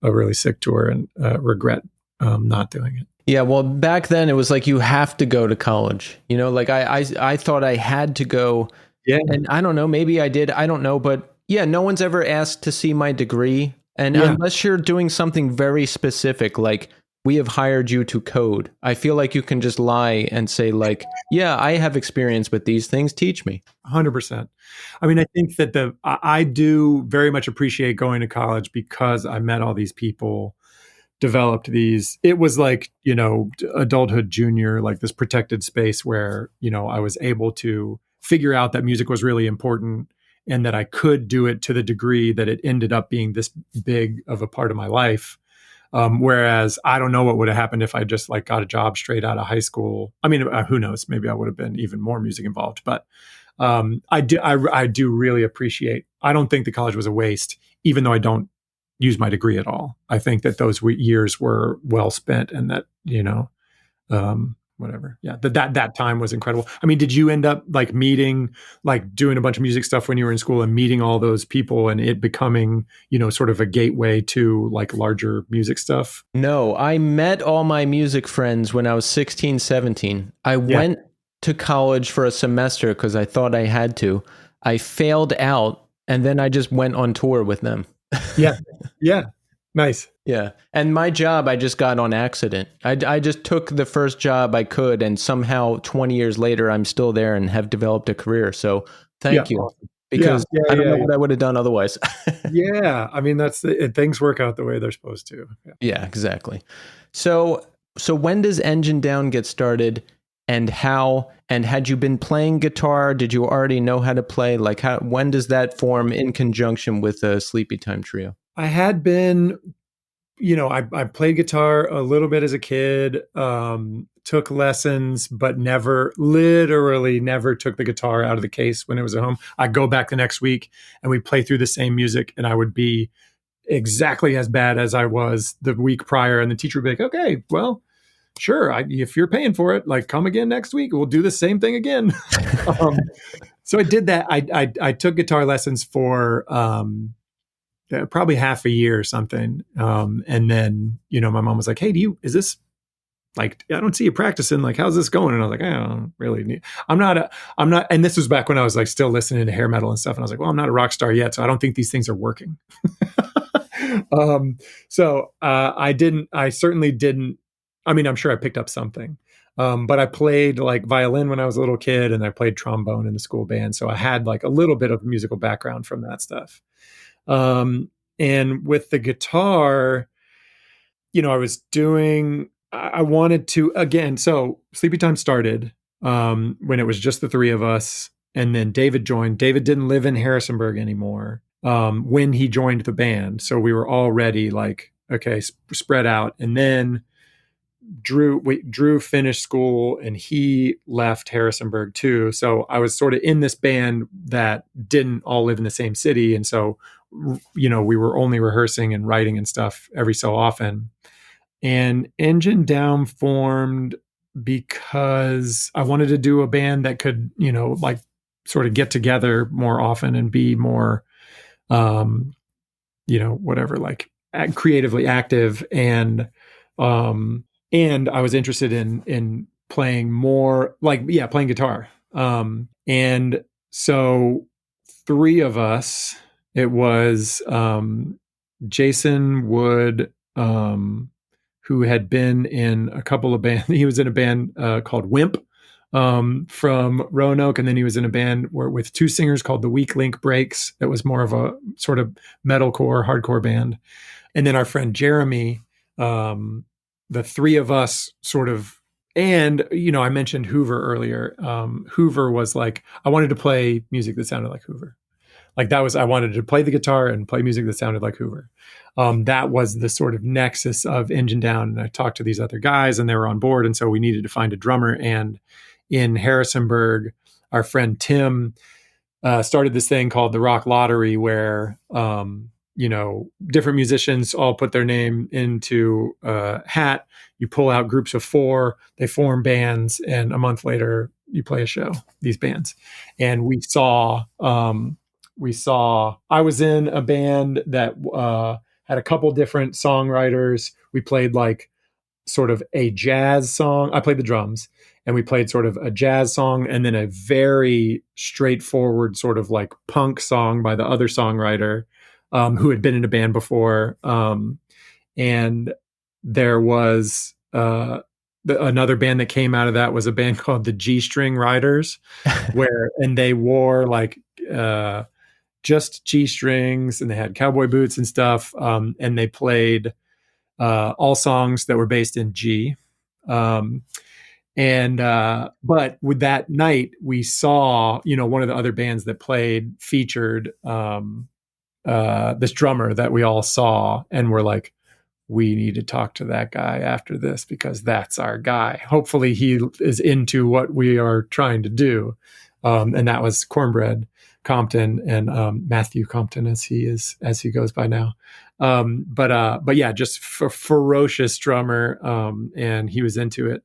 really sick tour, and regret not doing it. Yeah, well, back then it was like you have to go to college. Like I thought I had to go. Yeah, and I don't know, maybe I did. I don't know, but yeah, no one's ever asked to see my degree. And unless you're doing something very specific, like we have hired you to code, I feel like you can just lie and say like, yeah, I have experience with these things. Teach me. 100%. I mean, I think that I do very much appreciate going to college, because I met all these people, developed these, it was like, adulthood junior, like this protected space where, I was able to figure out that music was really important, and that I could do it to the degree that it ended up being this big of a part of my life. Whereas I don't know what would have happened if I just like got a job straight out of high school. I mean, who knows? Maybe I would have been even more music involved. But I do really appreciate. I don't think the college was a waste, even though I don't use my degree at all. I think that those years were well spent, and that whatever. Yeah, that time was incredible. I mean, did you end up like doing a bunch of music stuff when you were in school and meeting all those people, and it becoming, sort of a gateway to like larger music stuff? No, I met all my music friends when I was 16, 17. I went to college for a semester because I thought I had to. I failed out, and then I just went on tour with them. Yeah. Nice. Yeah. And my job, I just got on accident. I just took the first job I could, and somehow 20 years later, I'm still there and have developed a career. So Yeah. thank you, Awesome. Yeah. because Yeah. I don't Yeah. know Yeah. what I would have done otherwise. Yeah. I mean, things work out the way they're supposed to. Yeah. Yeah, exactly. So, when does Engine Down get started, and how? And had you been playing guitar? Did you already know how to play? Like, how? When does that form in conjunction with a Sleepytime Trio? I had been, I played guitar a little bit as a kid, took lessons, but literally never took the guitar out of the case when it was at home. I'd go back the next week and we'd play through the same music, and I would be exactly as bad as I was the week prior. And the teacher would be like, okay, well, sure. If you're paying for it, like come again next week. We'll do the same thing again. um, so I did that. I took guitar lessons for probably half a year or something. And then, my mom was like, hey, is this like, I don't see you practicing. Like, how's this going? And I was like, I don't really need, I'm not. And this was back when I was like still listening to hair metal and stuff. And I was like, well, I'm not a rock star yet. So I don't think these things are working. I certainly didn't. I mean, I'm sure I picked up something. But I played like violin when I was a little kid, and I played trombone in the school band. So I had like a little bit of musical background from that stuff. And with the guitar, I wanted to, again, so Sleepytime started when it was just the three of us. And then David joined. David didn't live in Harrisonburg anymore when he joined the band. So we were already like, okay, spread out. And then Drew finished school and he left Harrisonburg too. So I was sort of in this band that didn't all live in the same city. And so, we were only rehearsing and writing and stuff every so often. And Engine Down formed because I wanted to do a band that could, like sort of get together more often and be more, whatever, like creatively active. And I was interested in playing more like, yeah, playing guitar. And so three of us, it was Jason Wood, who had been in a couple of bands. He was in a band called Wimp from Roanoke, and then he was in a band with two singers called the Weak Link Breaks. That was more of a sort of metalcore, hardcore band. And then our friend Jeremy, the three of us sort of, and, I mentioned Hoover earlier. Hoover was like, I wanted to play music that sounded like Hoover. Like I wanted to play the guitar and play music that sounded like Hoover. That was the sort of nexus of Engine Down. And I talked to these other guys and they were on board. And so we needed to find a drummer. And in Harrisonburg, our friend Tim started this thing called the Rock Lottery where, different musicians all put their name into a hat. You pull out groups of four, they form bands, and a month later you play a show, these bands. And I was in a band that had a couple different songwriters. We played like sort of a jazz song. I played the drums, and we played sort of a jazz song and then a very straightforward sort of like punk song by the other songwriter who had been in a band before. And there was another band that came out of that was a band called the G String Riders, and they wore like just G strings, and they had cowboy boots and stuff. And they played all songs that were based in G. But with that night, we saw, one of the other bands that played featured this drummer that we all saw, and we're like, we need to talk to that guy after this because that's our guy. Hopefully he is into what we are trying to do. And that was Cornbread Compton and Matthew Compton as he goes by now. But yeah, just ferocious drummer. And he was into it.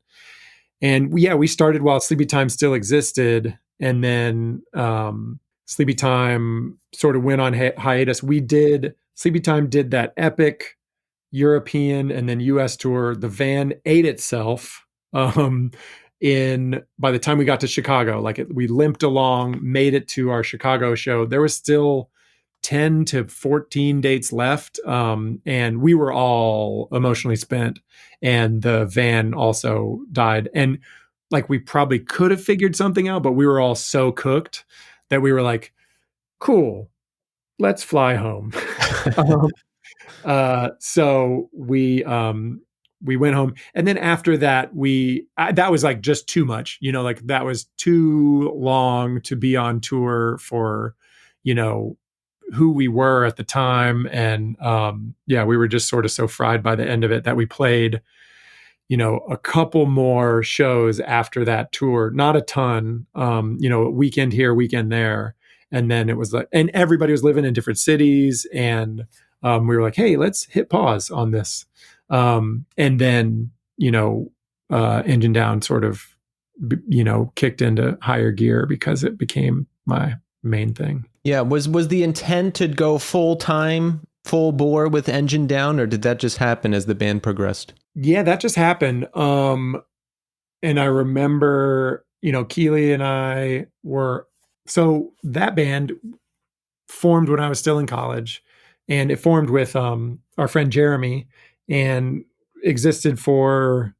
And we started while Sleepytime still existed. And then Sleepytime sort of went on hiatus. Sleepytime did that epic European and then US tour. The van ate itself by the time we got to Chicago. We limped along, made it to our Chicago show. There was still 10 to 14 dates left. And we were all emotionally spent, and the van also died. And like, we probably could have figured something out, but we were all so cooked that we were like, cool, let's fly home. um, so we went home, and then after that, that was like just too much, like that was too long to be on tour for, who we were at the time. And yeah, we were just sort of so fried by the end of it that we played, a couple more shows after that tour, not a ton, weekend here, weekend there. And then it was like, and everybody was living in different cities. And we were like, hey, let's hit pause on this. And then, Engine Down sort of, kicked into higher gear because it became my main thing. Yeah. Was the intent to go full time, full bore with Engine Down, or did that just happen as the band progressed? Yeah, that just happened. And I remember, Keely and I so that band formed when I was still in college, and it formed with our friend Jeremy, and existed for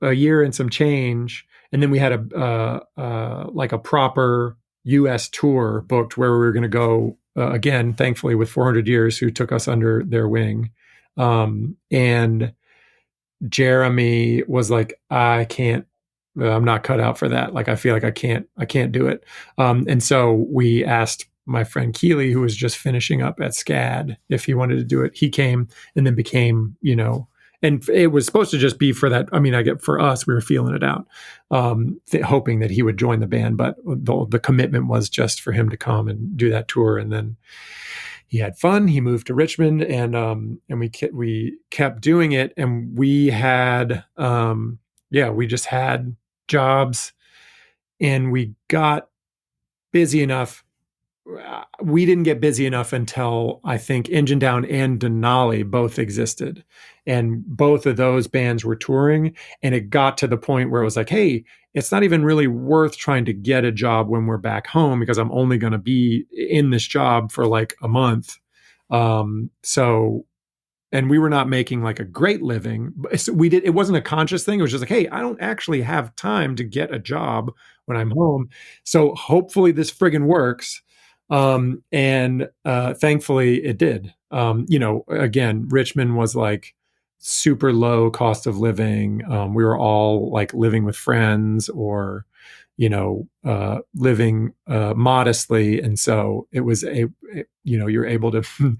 a year and some change. And then we had like a proper US tour booked where we were going to go again, thankfully, with 400 Years, who took us under their wing. And Jeremy was like, I'm not cut out for that. Like, I feel like I can't do it. And so we asked my friend Keely, who was just finishing up at SCAD, if he wanted to do it. He came, and then became, and it was supposed to just be for that. I mean, for us, we were feeling it out, hoping that he would join the band, but the commitment was just for him to come and do that tour. And then he had fun. He moved to Richmond, and we kept doing it. And we had, we just had jobs, and we got busy enough. We didn't get busy enough until, I think, Engine Down and Denali both existed, and both of those bands were touring. And it got to the point where it was like, hey, it's not even really worth trying to get a job when we're back home, because I'm only going to be in this job for like a month. And we were not making like a great living. So it wasn't a conscious thing. It was just like, hey, I don't actually have time to get a job when I'm home. So hopefully this friggin' works. And thankfully it did. Again, Richmond was like super low cost of living. We were all like living with friends, or, living modestly. And so it was you're able to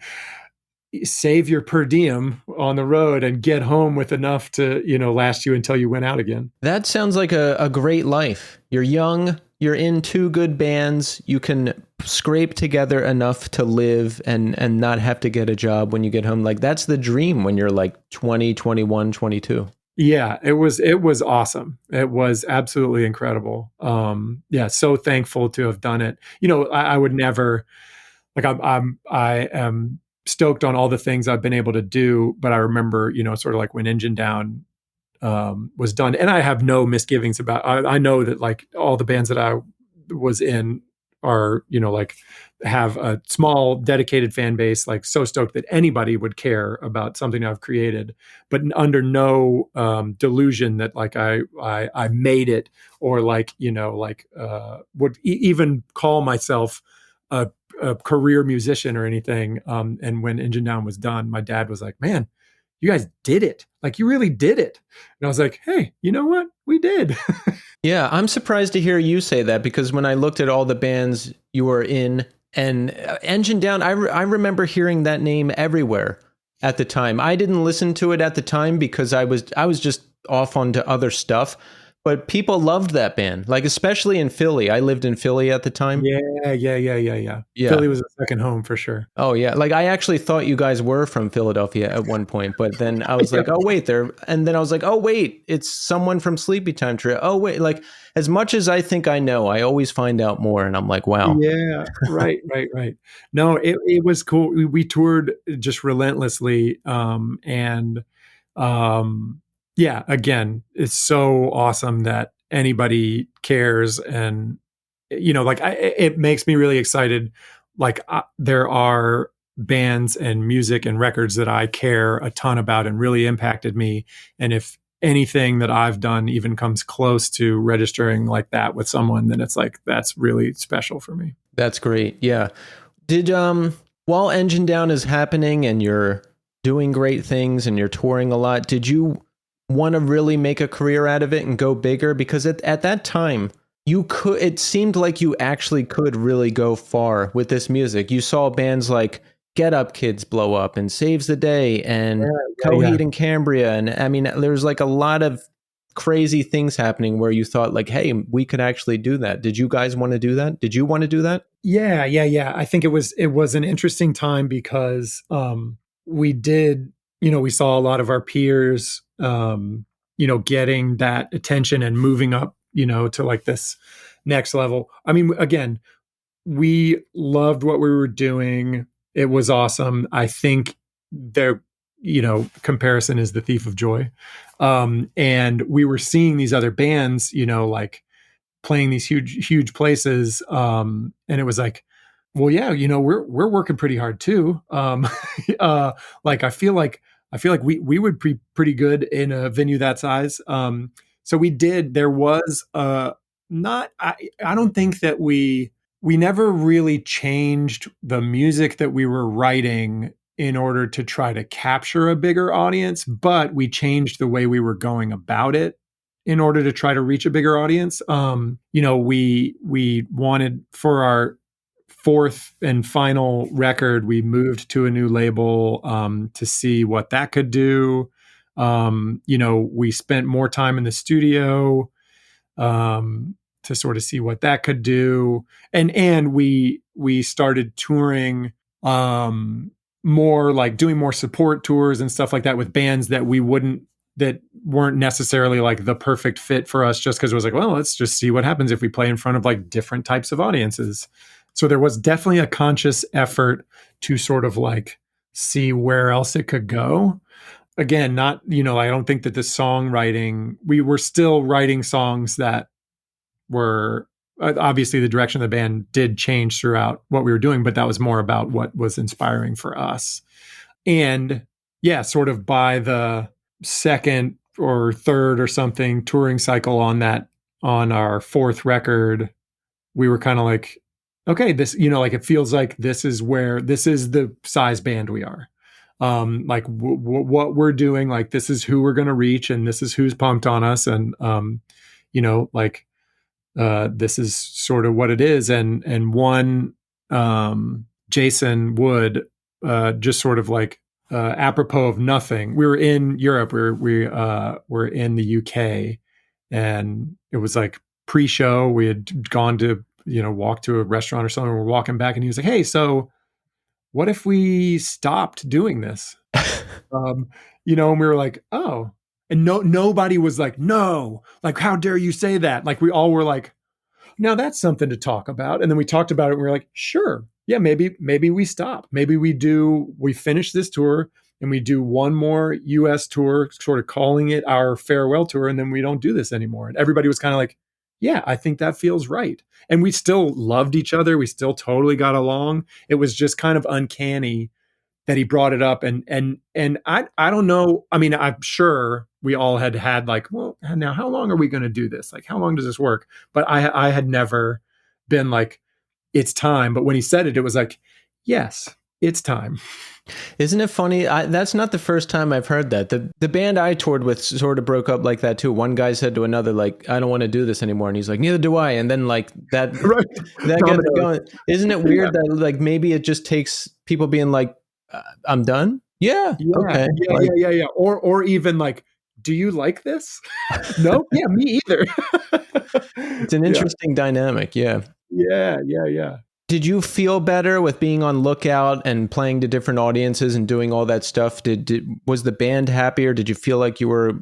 save your per diem on the road and get home with enough to, last you until you went out again. That sounds like a great life. You're young, you're in two good bands, you can scrape together enough to live and not have to get a job when you get home. Like, that's the dream when you're like 20, 21, 22. Yeah, it was awesome. It was absolutely incredible. So thankful to have done it. I would never, like, I am stoked on all the things I've been able to do, but I remember, sort of like when Engine Down was done, and I have no misgivings about. I know that like all the bands that I was in are, like, have a small dedicated fan base, like so stoked that anybody would care about something I've created, but under no delusion that like I made it, or like, would even call myself a career musician or anything. And when Engine Down was done, my dad was like, man, you guys did it. Like, you really did it. And I was like, hey, you know what? We did. Yeah, I'm surprised to hear you say that, because when I looked at all the bands you were in, and Engine Down, I remember hearing that name everywhere at the time. I didn't listen to it at the time because I was just off onto other stuff. But people loved that band, like especially in Philly. I lived in Philly at the time. Yeah. Philly was a second home for sure. Oh yeah, like I actually thought you guys were from Philadelphia at one point, but then I was like, oh wait, and then I was like, oh wait, it's someone from Sleepytime Trio. Oh wait, like, as much as I think I know, I always find out more, and I'm like, wow. Yeah, right. No, it was cool. We toured just relentlessly, yeah, again, it's so awesome that anybody cares. And, like, it makes me really excited there are bands and music and records that I care a ton about and really impacted me. And if anything that I've done even comes close to registering like that with someone, then it's like, that's really special for me. That's great. Yeah. Did while Engine Down is happening and you're doing great things and you're touring a lot, did you want to really make a career out of it and go bigger? Because at that time, it seemed like you actually could really go far with this music. You saw bands like Get Up Kids blow up and Saves the Day and Coheed and Cambria. And I mean, there's like a lot of crazy things happening where you thought like, hey, we could actually do that. Did you guys want to do that? Did you want to do that? Yeah. I think it was an interesting time because we did, we saw a lot of our peers, getting that attention and moving up, to like this next level. I mean, again, we loved what we were doing. It was awesome. I think comparison is the thief of joy. And we were seeing these other bands, like playing these huge places. And it was like, well, yeah, we're working pretty hard too. Like, I feel like we would be pretty good in a venue that size. So we did, there was, I don't think that we never really changed the music that we were writing in order to try to capture a bigger audience, but we changed the way we were going about it in order to try to reach a bigger audience. We wanted, for our fourth and final record, we moved to a new label to see what that could do. We spent more time in the studio to sort of see what that could do. And we started touring more, like doing more support tours and stuff like that with bands that weren't necessarily like the perfect fit for us, just because it was like, well, let's just see what happens if we play in front of like different types of audiences. So there was definitely a conscious effort to sort of like see where else it could go. Again, not, I don't think that the songwriting, we were still writing songs that were obviously, the direction of the band did change throughout what we were doing, but that was more about what was inspiring for us. And yeah, sort of by the second or third or something touring cycle on our fourth record, we were kind of like, okay, this, like, it feels like this is the size band we are. Like what we're doing, like, this is who we're going to reach, and this is who's pumped on us. And, this is sort of what it is. And one, Jason Wood, just sort of like, apropos of nothing. We were in Europe. We were in the UK, and it was like pre-show. We had gone to, walk to a restaurant or something. We're walking back, and he was like, "Hey, so what if we stopped doing this?" And we were like, "Oh," and nobody was like, "No, like, how dare you say that?" Like, we all were like, "Now that's something to talk about." And then we talked about it, and we were like, "Sure. Yeah, maybe we stop. Maybe we finish this tour and we do one more US tour, sort of calling it our farewell tour, and then we don't do this anymore." And everybody was kind of like, "Yeah, I think that feels right." And we still loved each other. We still totally got along. It was just kind of uncanny that he brought it up. And I don't know. I mean, I'm sure we all had like, well, now how long are we going to do this? Like, how long does this work? But I had never been like, it's time. But when he said it, it was like, yes, it's time. Isn't it funny? That's not the first time I've heard that. The band I toured with sort of broke up like that too. One guy said to another, like, "I don't want to do this anymore," and he's like, "Neither do I." And then like that, Right. that got it going. Isn't it weird that like maybe it just takes people being like, "I'm done." Yeah. Okay. Yeah. Or even like, "Do you like this?" No. Yeah, me either. It's an interesting dynamic. Yeah. Yeah. Did you feel better with being on Lookout and playing to different audiences and doing all that stuff? Was the band happier? Did you feel like you were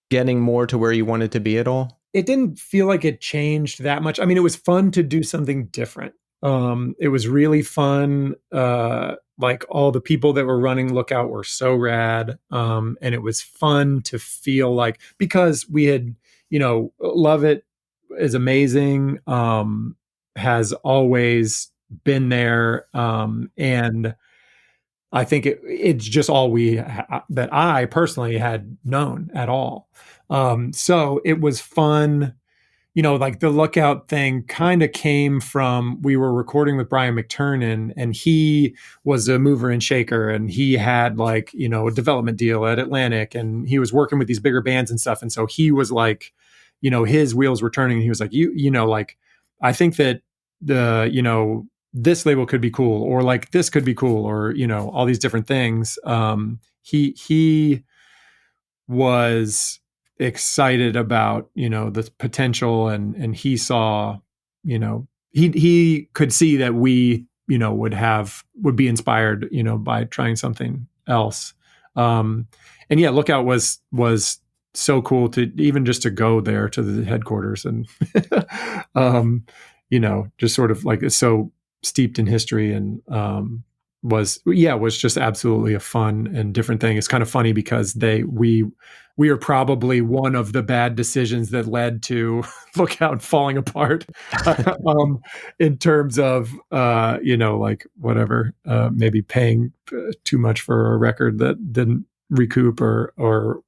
getting more to where you wanted to be at all? It didn't feel like it changed that much. I mean, it was fun to do something different. It was really fun. Like, all the people that were running Lookout were so rad. And it was fun to feel like, because we had, Love It is amazing. Has always been there. And I think it's just all that I personally had known at all. So it was fun. Like the Lookout thing kind of came from, we were recording with Brian McTernan, and he was a mover and shaker, and he had like, a development deal at Atlantic, and he was working with these bigger bands and stuff. And so he was like, his wheels were turning, and he was like, like, I think that this label could be cool, or like this could be cool, or, all these different things. He was excited about the potential, and he saw, he could see that we would be inspired by trying something else. And yeah, Lookout was so cool to even just to go there to the headquarters, and just sort of like, it's so steeped in history, and was just absolutely a fun and different thing. It's kind of funny because we are probably one of the bad decisions that led to Lookout falling apart, in terms of like whatever, maybe paying too much for a record that didn't recoup, or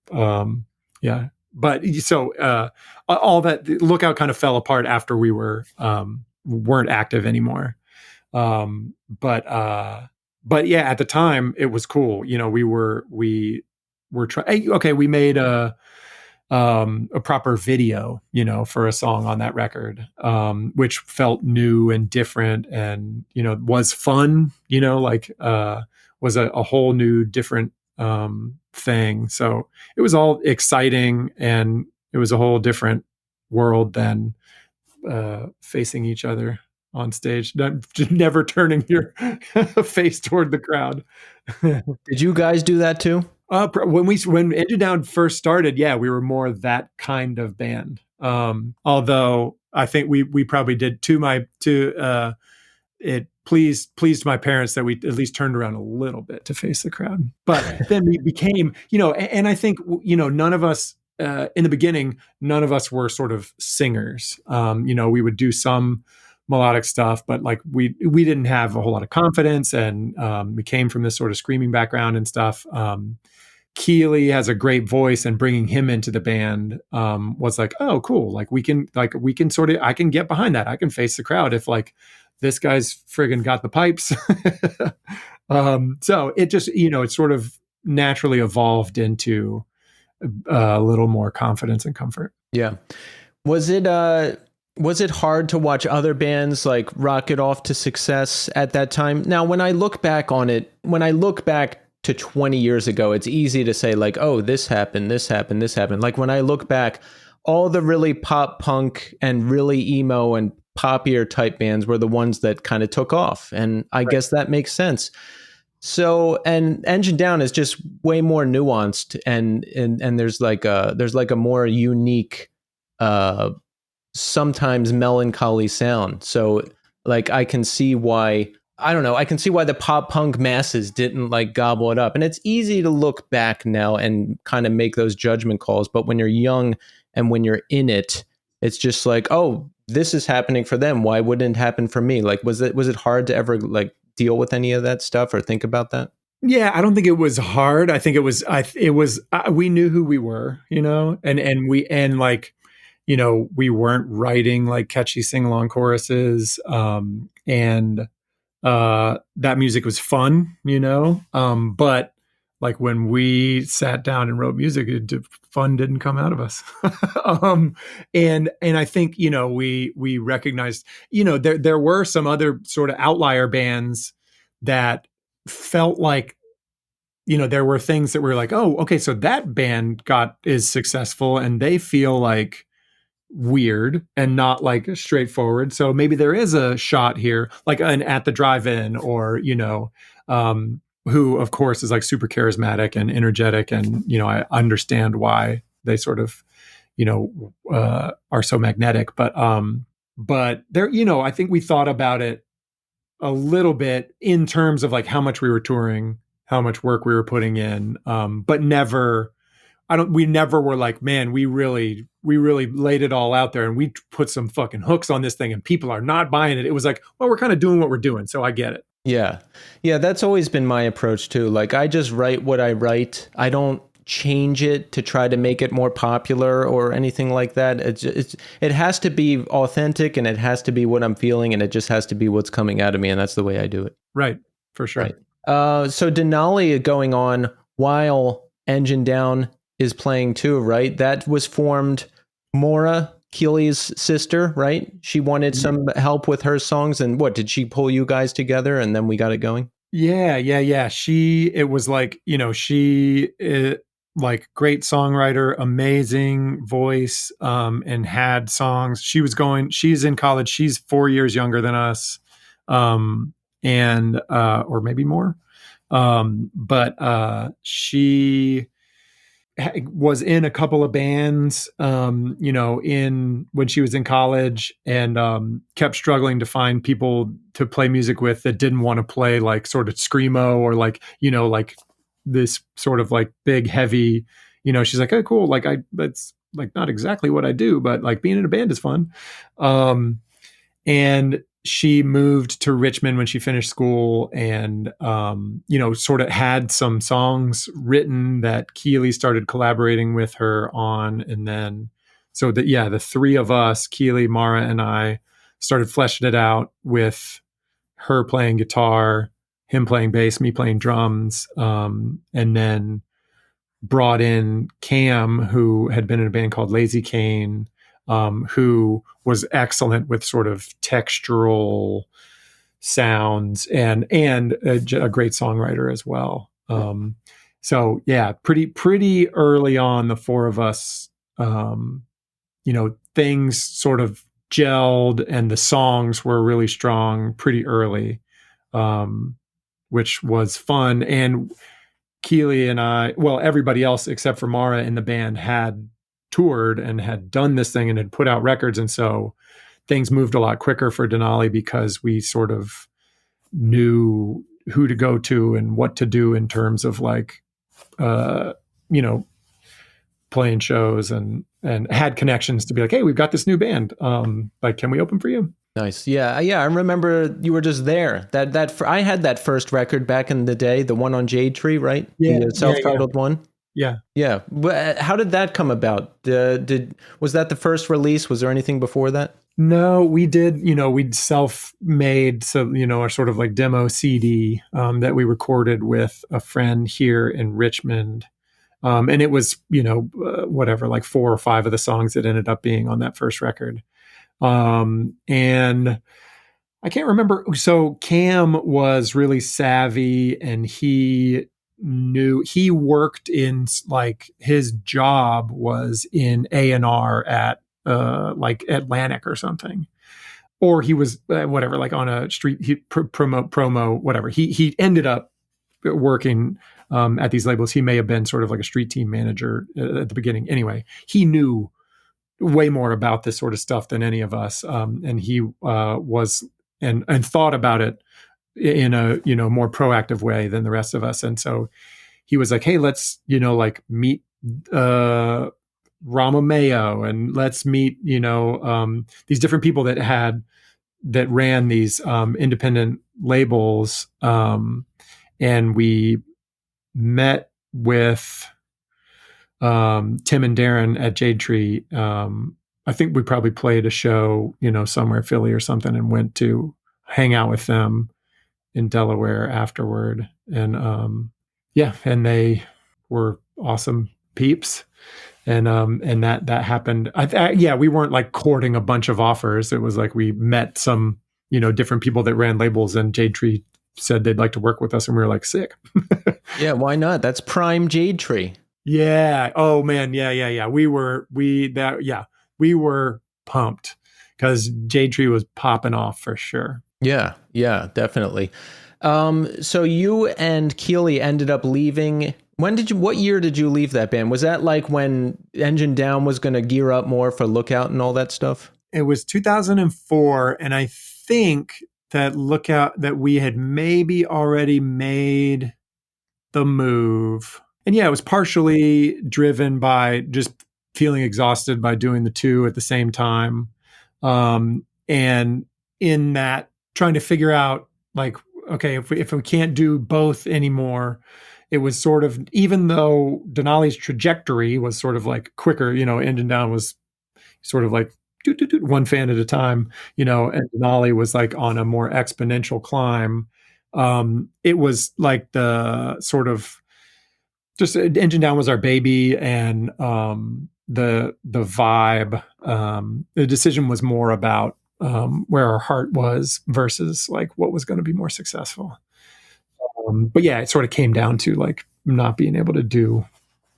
yeah. But so all that, Lookout kind of fell apart after we weren't active anymore. But yeah, at the time it was cool. We were trying. Okay, we made a proper video, for a song on that record, which felt new and different, and was fun. Like was a whole new different thing. So it was all exciting, and it was a whole different world than facing each other on stage, never turning your face toward the crowd. Did you guys do that too? When Engine Down first started, yeah, we were more that kind of band. Although I think we probably did it pleased my parents that we at least turned around a little bit to face the crowd. But then we became, and I think, none of us, in the beginning, none of us were sort of singers. We would do some melodic stuff, but like we didn't have a whole lot of confidence, and we came from this sort of screaming background and stuff. Keeley has a great voice, and bringing him into the band was like, oh, cool. Like we can sort of, I can get behind that. I can face the crowd if like this guy's friggin' got the pipes. So it just, it sort of naturally evolved into a little more confidence and comfort. Yeah. Was it hard to watch other bands like rocket off to success at that time? Now, when I look back to 20 years ago, it's easy to say like, oh, this happened. Like when I look back, all the really pop punk and really emo and poppier type bands were the ones that kind of took off. And I guess that makes sense. So, and Engine Down is just way more nuanced, and there's like a more unique, sometimes melancholy sound. So like I can see why the pop punk masses didn't like gobble it up. And it's easy to look back now and kind of make those judgment calls. But when you're young and when you're in it, it's just like, oh, this is happening for them. Why wouldn't it happen for me? Like, was it hard to ever like deal with any of that stuff or think about that? Yeah, I don't think it was hard. I think it was we knew who we were, and like, we weren't writing like catchy sing-along choruses, and that music was fun, but like when we sat down and wrote music, fun didn't come out of us. And I think, we recognized, there were some other sort of outlier bands that felt like, there were things that were like, oh, okay, so that band is successful and they feel like weird and not like straightforward. So maybe there is a shot here, like an At the Drive-In, or, who of course is like super charismatic and energetic. And, I understand why they sort of, are so magnetic, but there, I think we thought about it a little bit in terms of like how much we were touring, how much work we were putting in, but never we never were like, man, we really laid it all out there and we put some fucking hooks on this thing and people are not buying it. It was like, well, we're kind of doing what we're doing. So I get it. Yeah. Yeah, that's always been my approach too. Like I just write what I write. I don't change it to try to make it more popular or anything like that. It has to be authentic and it has to be what I'm feeling and it just has to be what's coming out of me, and that's the way I do it. Right. For sure. Right. So Denali going on while Engine Down is playing too, right? That was formed Maura, Keely's sister, right? She wanted some help with her songs, and what did she pull you guys together, and then we got it going? Yeah. It was like, like great songwriter, amazing voice, and had songs. She's in college. She's 4 years younger than us, and or maybe more. But she was in a couple of bands, in when she was in college, and kept struggling to find people to play music with that didn't want to play like sort of screamo or like, like this sort of like big, heavy, she's like, oh, cool. Like that's like not exactly what I do, but like being in a band is fun. And she moved to Richmond when she finished school and, sort of had some songs written that Keely started collaborating with her on. And then, so that, the three of us, Keely, Mara, and I started fleshing it out with her playing guitar, him playing bass, me playing drums. And then brought in Cam, who had been in a band called Lazy Cane, who was excellent with sort of textural sounds and a great songwriter as well. So yeah, pretty early on, the four of us, things sort of gelled and the songs were really strong pretty early, which was fun. And Keely and I, well, everybody else except for Mara in the band had toured and had done this thing and had put out records. And so things moved a lot quicker for Denali because we sort of knew who to go to and what to do in terms of like, playing shows and had connections to be like, hey, we've got this new band. Like, can we open for you? Nice. Yeah. I remember you were just there. I had that first record back in the day, the one on Jade Tree, right? Yeah. The self-titled one. Yeah. Yeah. How did that come about? Was that the first release? Was there anything before that? No, we did, we'd self-made, so, our sort of like demo CD that we recorded with a friend here in Richmond. And it was, whatever, like 4 or 5 of the songs that ended up being on that first record. And I can't remember. So Cam was really savvy and he worked in, like, his job was in A&R at like Atlantic or something, or he was whatever, like on a street promo, whatever. He ended up working at these labels. He may have been sort of like a street team manager at the beginning. Anyway, he knew way more about this sort of stuff than any of us. And he was and thought about it in a, more proactive way than the rest of us. And so he was like, hey, let's, like meet Rama Mayo and let's meet, these different people that ran these independent labels. And we met with Tim and Darren at Jade Tree. I think we probably played a show, somewhere Philly or something, and went to hang out with them in Delaware afterward. And and they were awesome peeps. And that happened. We weren't like courting a bunch of offers. It was like we met some, different people that ran labels, and Jade Tree said they'd like to work with us, and we were like, sick. Yeah, why not? That's prime Jade Tree. Yeah. Oh man. Yeah. We were pumped because Jade Tree was popping off for sure. Yeah, definitely. So you and Keely ended up leaving. What year did you leave that band? Was that like when Engine Down was going to gear up more for Lookout and all that stuff? It was 2004. And I think that we had maybe already made the move. yeah, it was partially driven by just feeling exhausted by doing the two at the same time. And in that, trying to figure out, like, okay, if we can't do both anymore, it was sort of, even though Denali's trajectory was sort of like quicker, Engine Down was sort of like doot, doot, doot, one fan at a time, and Denali was like on a more exponential climb. It was like the sort of, just Engine Down was our baby, and the vibe, the decision was more about where our heart was versus like what was going to be more successful. But yeah, it sort of came down to like not being able to do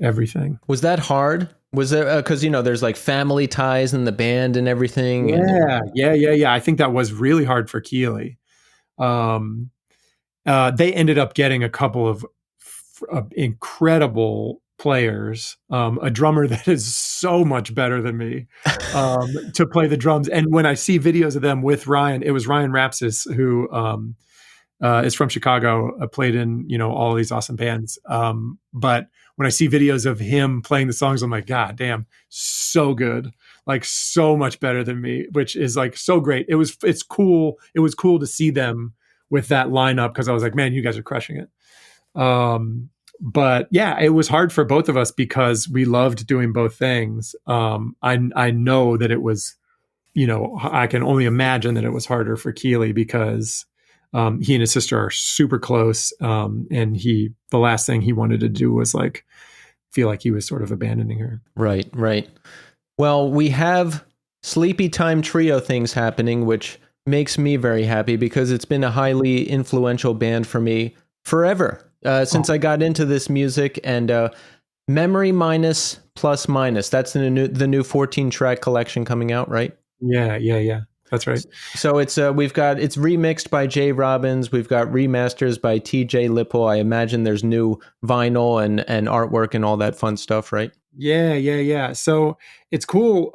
everything. Was that hard? Was there, because there's like family ties in the band and everything? Yeah. I think that was really hard for Keeley. They ended up getting a couple of incredible players, a drummer that is so much better than me, to play the drums. And when I see videos of them with Ryan, it was Ryan Rapsis, who is from Chicago, played in all of these awesome bands. But when I see videos of him playing the songs, I'm like, God damn, so good, like so much better than me, which is like so great. It's cool. It was cool to see them with that lineup, because I was like, man, you guys are crushing it. But yeah, it was hard for both of us because we loved doing both things. I know that it was, I can only imagine that it was harder for Keeley because he and his sister are super close. And the last thing he wanted to do was like feel like he was sort of abandoning her. Right. Well, we have Sleepytime Trio things happening, which makes me very happy because it's been a highly influential band for me forever, since I got into this music. And Memory Minus Plus Minus, that's the new 14-track collection coming out, right? Yeah. That's right. So it's it's remixed by Jay Robbins. We've got remasters by TJ Lipple. I imagine there's new vinyl and artwork and all that fun stuff, right? Yeah. So it's cool.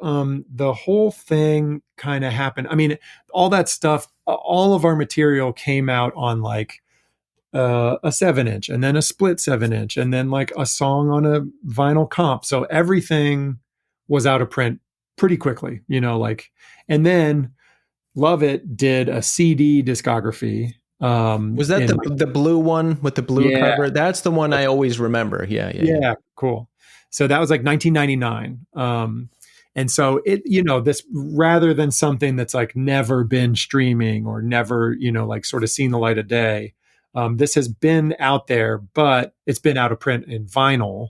The whole thing kind of happened. I mean, all that stuff, all of our material came out on like a 7-inch, and then a split 7-inch, and then like a song on a vinyl comp. So everything was out of print pretty quickly, and then Love It did a CD discography. Was that the blue one with the blue cover? That's the one I always remember. Yeah. Cool. So that was like 1999. And so it, this, rather than something that's like never been streaming or never, like sort of seen the light of day, this has been out there, but it's been out of print in vinyl,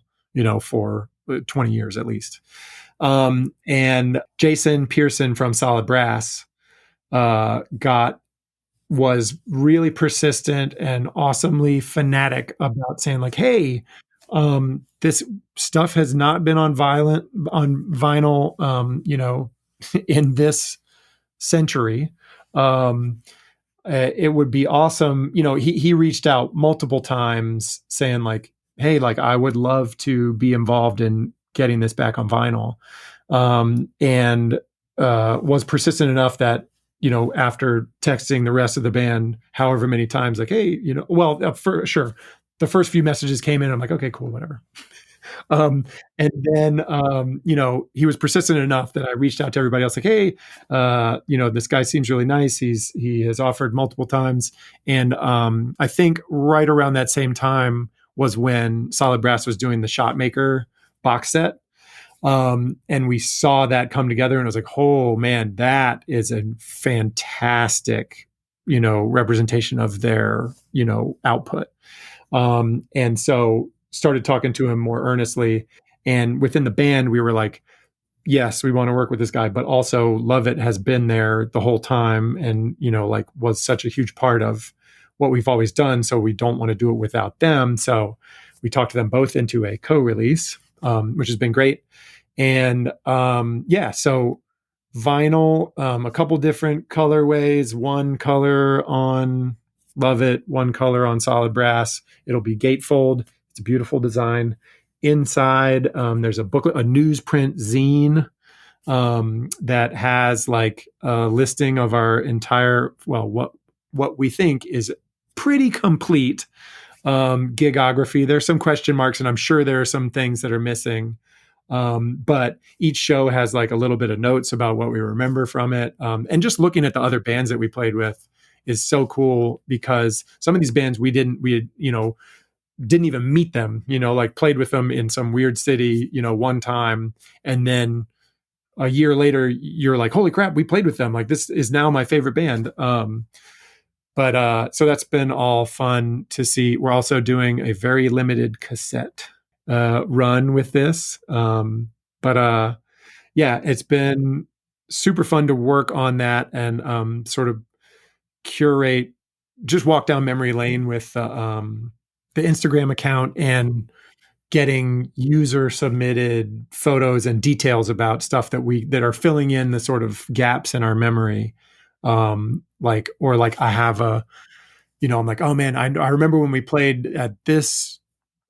for 20 years at least. And Jason Pearson from Solid Brass was really persistent and awesomely fanatic about saying like, hey, this stuff has not been on vinyl, in this century. It would be awesome. He reached out multiple times saying like, hey, like I would love to be involved in getting this back on vinyl. And was persistent enough that, after texting the rest of the band, however many times, like, hey, for sure, the first few messages came in. I'm like, okay, cool, whatever. And then, he was persistent enough that I reached out to everybody else, like, hey, this guy seems really nice. He has offered multiple times. And I think right around that same time was when Solid Brass was doing the Shotmaker box set. And we saw that come together, and I was like, oh man, that is a fantastic, representation of their, output. And so started talking to him more earnestly, and within the band, we were like, yes, we want to work with this guy, but also Love It has been there the whole time. And, like was such a huge part of what we've always done. So we don't want to do it without them. So we talked to them both into a co-release, which has been great. And so vinyl, a couple different colorways, one color on Love It, one color on Solid Brass. It'll be gatefold. It's a beautiful design. Inside, there's a booklet, a newsprint zine that has like a listing of our entire, what we think is pretty complete gigography. There's some question marks, and I'm sure there are some things that are missing. But each show has like a little bit of notes about what we remember from it. And just looking at the other bands that we played with is so cool, because some of these bands we didn't even meet them, like played with them in some weird city, one time. And then a year later, you're like, holy crap, we played with them. Like, this is now my favorite band. But so that's been all fun to see. We're also doing a very limited cassette run with this. But yeah, it's been super fun to work on that and sort of curate, just walk down memory lane with the Instagram account and getting user submitted photos and details about stuff that are filling in the sort of gaps in our memory. Like I have I'm like, oh man, I remember when we played at this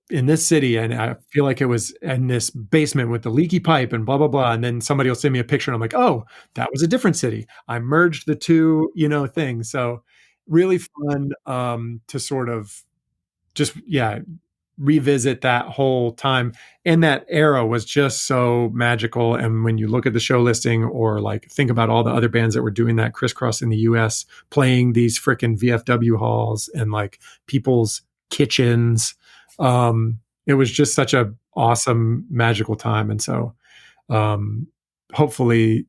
in this city, and I feel like it was in this basement with the leaky pipe and blah blah blah. And then somebody will send me a picture, and I'm like, oh, that was a different city. I merged the two, things. So really fun to sort of just revisit that whole time. And that era was just so magical. And when you look at the show listing, or like think about all the other bands that were doing that crisscross in the US, playing these freaking VFW halls and like people's kitchens, it was just such a awesome, magical time. And so hopefully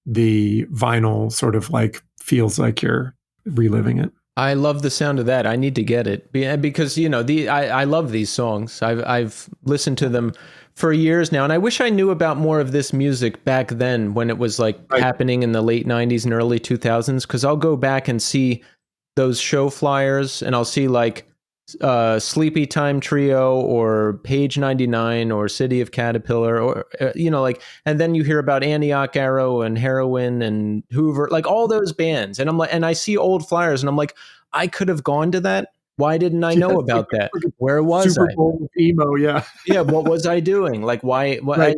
the vinyl sort of like feels like you're reliving it. I love the sound of that. I need to get it because I love these songs. I've listened to them for years now, and I wish I knew about more of this music back then when it was like happening in the late 90s and early 2000s, because I'll go back and see those show flyers and I'll see like Sleepytime Trio or Page 99 or City of Caterpillar, or and then you hear about Antioch Arrow and Heroin and Hoover, like all those bands, and I'm like, and I see old flyers and I'm like, I could have gone to that. Why didn't I know about that? Where was Super I? Bowl emo, yeah. Yeah, what was I doing? Like, why? Right.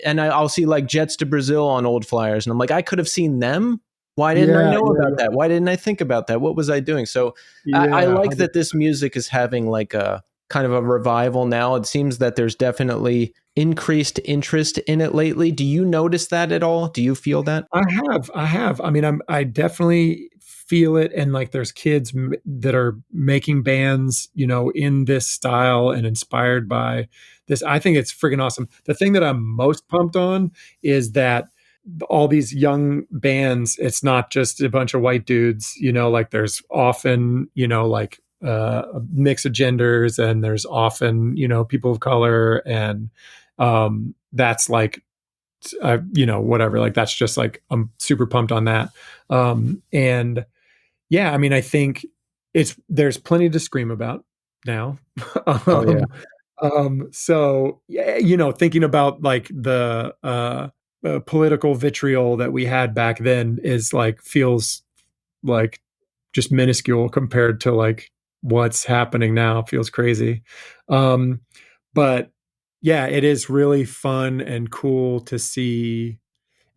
I'll see like Jets to Brazil on old flyers, and I'm like, I could have seen them. Why didn't I know about that? Why didn't I think about that? What was I doing? So I like that this music is having like a kind of a revival now. It seems that there's definitely increased interest in it lately. Do you notice that at all? Do you feel that? I have. I mean, I definitely feel it. And like, there's kids that are making bands, in this style and inspired by this. I think it's freaking awesome. The thing that I'm most pumped on is that all these young bands, it's not just a bunch of white dudes, like there's often, like a mix of genders, and there's often, people of color. And that's like, whatever, like, that's just like, I'm super pumped on that. And yeah, I mean, I think there's plenty to scream about now. So yeah, thinking about like the political vitriol that we had back then is like, feels like just minuscule compared to like what's happening now. It feels crazy. But yeah, it is really fun and cool to see.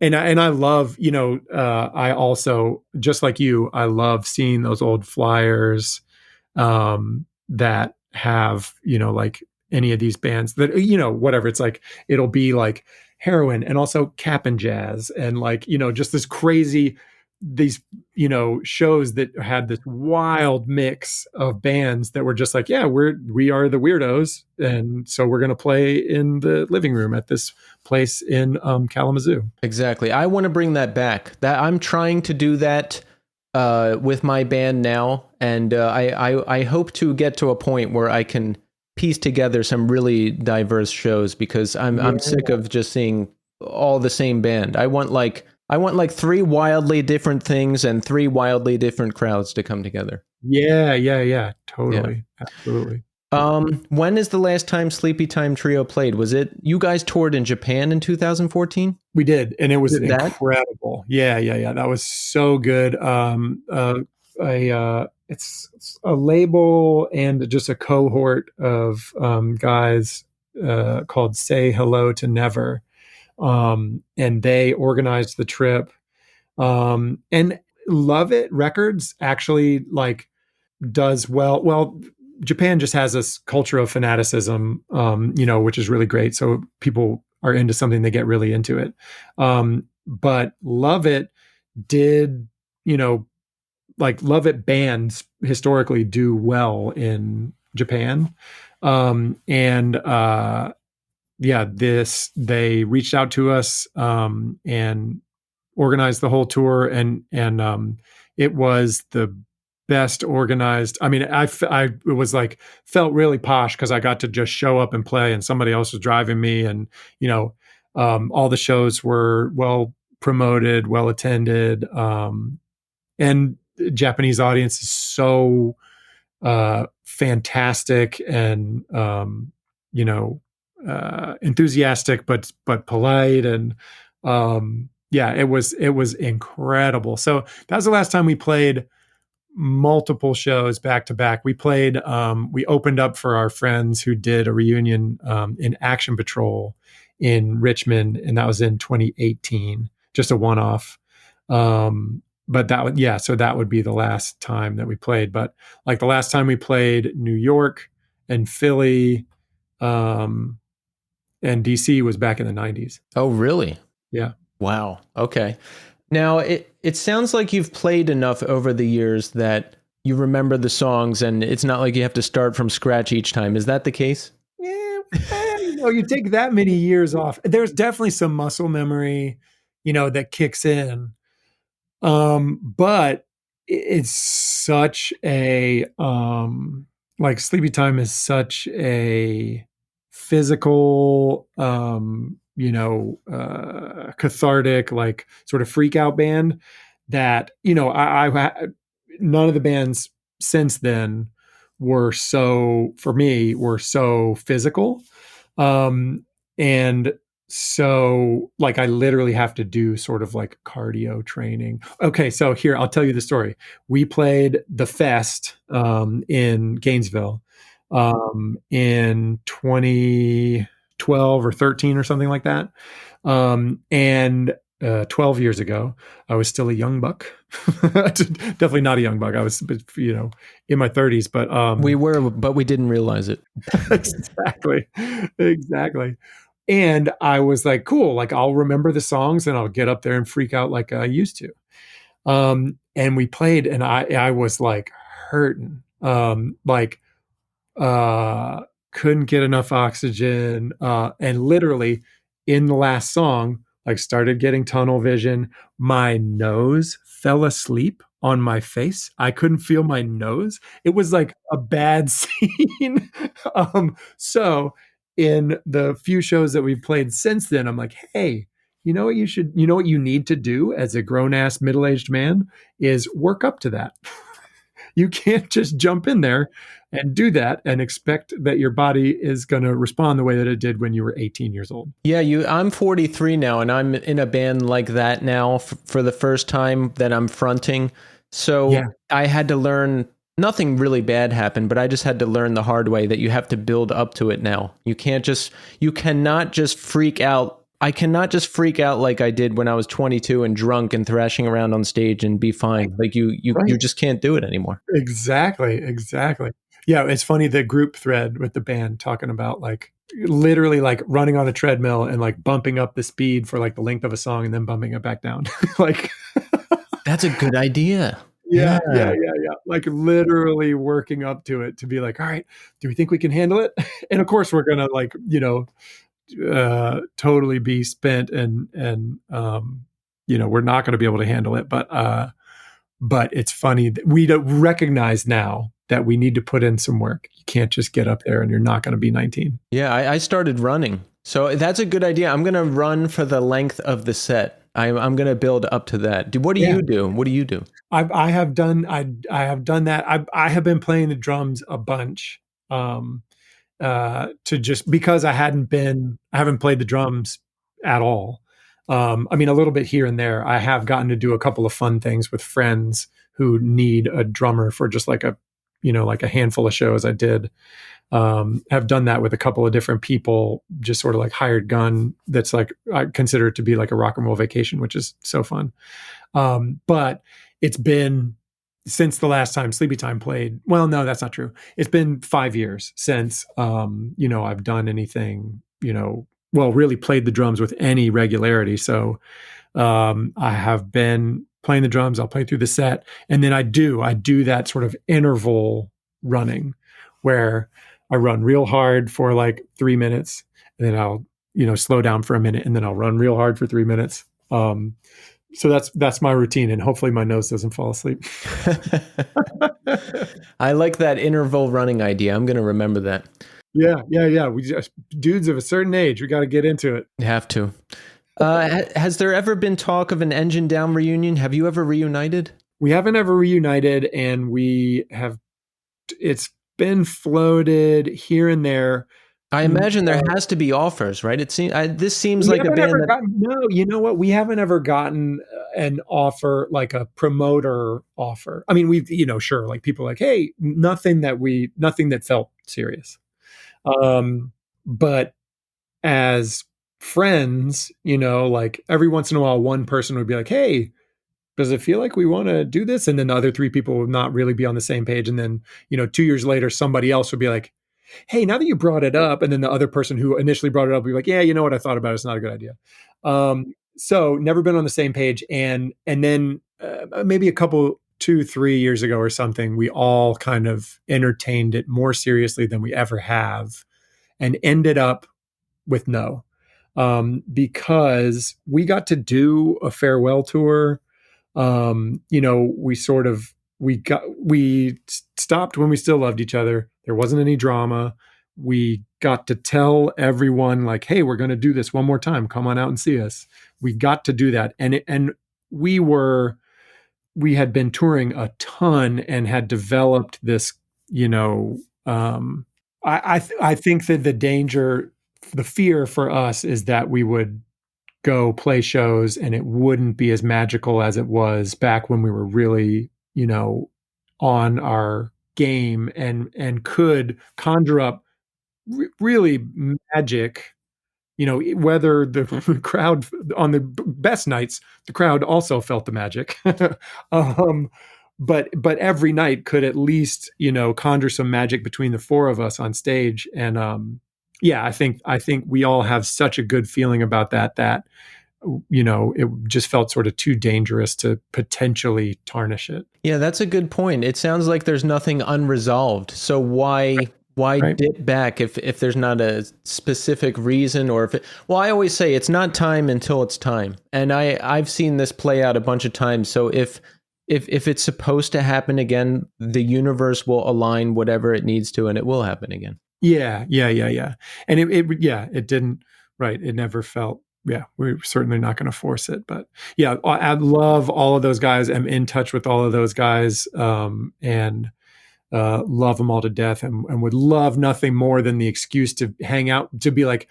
And I love, I also, just like you, I love seeing those old flyers that have, like any of these bands that, whatever, it's like, it'll be like Heroin and also Cap and Jazz, and like, just this crazy, these, shows that had this wild mix of bands that were just like, yeah, we are the weirdos. And so we're going to play in the living room at this place in Kalamazoo. Exactly. I want to bring that back. That I'm trying to do that with my band now. And I hope to get to a point where I can piece together some really diverse shows, because I'm sick of just seeing all the same band. I want like 3 wildly different things and 3 wildly different crowds to come together. Yeah. Totally. Yeah. Absolutely. When is the last time Sleepytime Trio played? Was it, you guys toured in Japan in 2014? We did, and it was incredible. Yeah. That was so good. It's a label and just a cohort of guys called Say Hello to Never. And they organized the trip. And Love It Records actually like does well. Japan just has this culture of fanaticism, which is really great. So people are into something, they get really into it. But Love It did, like Love It bands historically do well in Japan. And they reached out to us and organized the whole tour, and it was the best organized. I mean, it was like felt really posh because I got to just show up and play, and somebody else was driving me, and all the shows were well promoted, well attended, and the Japanese audience is so fantastic and enthusiastic, but polite, and it was incredible. So that was the last time we played multiple shows back to back. We played, we opened up for our friends who did a reunion in Action Patrol in Richmond, and that was in 2018, just a one-off. But so that would be the last time that we played. But like the last time we played New York and Philly, and DC was back in the 90s. Oh, really? Yeah. Wow. Okay. Now, it sounds like you've played enough over the years that you remember the songs, and it's not like you have to start from scratch each time. Is that the case? Yeah. You take that many years off. There's definitely some muscle memory, that kicks in. But it's such a, like Sleepytime is such a physical, cathartic, like sort of freak out band that, I none of the bands since then were so physical. And so like I literally have to do sort of like cardio training. Okay, so here I'll tell you the story. We played the Fest in Gainesville in 2012 or 13 or something like that. And 12 years ago, I was still a young buck. Definitely not a young buck. I was, in my 30s, but we were, but we didn't realize it. Exactly. And I was like, cool, like I'll remember the songs and I'll get up there and freak out like I used to. And we played, and I was like hurting, couldn't get enough oxygen, and literally in the last song, like started getting tunnel vision. My nose fell asleep on my face. I couldn't feel my nose. It was like a bad scene. So in the few shows that we've played since then, I'm like, hey, you know what you need to do as a grown ass middle-aged man is work up to that. You can't just jump in there and do that and expect that your body is going to respond the way that it did when you were 18 years old. Yeah, I'm 43 now, and I'm in a band like that now for the first time that I'm fronting. So yeah. I had to learn, nothing really bad happened, but I just had to learn the hard way that you have to build up to it now. You cannot just freak out. I cannot just freak out like I did when I was 22 and drunk and thrashing around on stage and be fine. Like you just can't do it anymore. Exactly. Yeah, it's funny, the group thread with the band talking about like literally like running on a treadmill and like bumping up the speed for like the length of a song and then bumping it back down. Like that's a good idea. Yeah. Like literally working up to it to be like, all right, do we think we can handle it? And of course we're gonna like, totally be spent and we're not going to be able to handle it, but it's funny that we don't recognize now that we need to put in some work. You can't just get up there and you're not going to be 19. Yeah, I started running, so that's a good idea. I'm going to run for the length of the set. I'm going to build up to that. What do you do? What do you do? I have done that. I have been playing the drums a bunch. To just because I haven't played the drums at all. I mean, a little bit here and there. I have gotten to do a couple of fun things with friends who need a drummer for just like a handful of shows I did. Have done that with a couple of different people, just sort of like hired gun. That's like, I consider it to be like a rock and roll vacation, which is so fun. But it's been since the last time Sleepytime played. Well, no, that's not true. It's been 5 years since I've done anything, well, really played the drums with any regularity. So I have been playing the drums. I'll play through the set, and then I do that sort of interval running where I run real hard for like 3 minutes, and then I'll slow down for a minute, and then I'll run real hard for 3 minutes. So that's my routine, and hopefully my nose doesn't fall asleep. I like that interval running idea. I'm going to remember that. Yeah. We just, dudes of a certain age, we got to get into it. You have to. Has there ever been talk of an Engine Down reunion? Have you ever reunited? We haven't ever reunited, and it's been floated here and there. I imagine there has to be offers, right? This seems like a band no, you know what? We haven't ever gotten an offer, like a promoter offer. I mean, we've, sure, like people like, hey, nothing that felt serious. But as friends, like every once in a while, one person would be like, hey, does it feel like we want to do this? And then the other three people would not really be on the same page. And then, 2 years later, somebody else would be like, hey, now that you brought it up, and then the other person who initially brought it up would be like, yeah, you know what I thought about it. It's not a good idea. So never been on the same page. And then maybe a couple, 2-3 years ago or something, we all kind of entertained it more seriously than we ever have, and ended up with no, because we got to do a farewell tour. We stopped when we still loved each other. There wasn't any drama. We got to tell everyone like, hey, we're going to do this one more time. Come on out and see us. We got to do that. And we had been touring a ton and had developed this, I think that the fear for us is that we would go play shows and it wouldn't be as magical as it was back when we were really, on our game and could conjure up really magic, whether the crowd on the best nights, the crowd also felt the magic. But every night could at least, conjure some magic between the four of us on stage. And I think we all have such a good feeling about that it just felt sort of too dangerous to potentially tarnish it. Yeah, that's a good point. It sounds like there's nothing unresolved. So why dip back if there's not a specific reason, or I always say it's not time until it's time. And I've seen this play out a bunch of times. So if it's supposed to happen again, the universe will align whatever it needs to, and it will happen again. Yeah. And it didn't, right. It never felt, we're certainly not going to force it, but yeah, I love all of those guys. I'm in touch with all of those guys, and love them all to death, and would love nothing more than the excuse to hang out, to be like,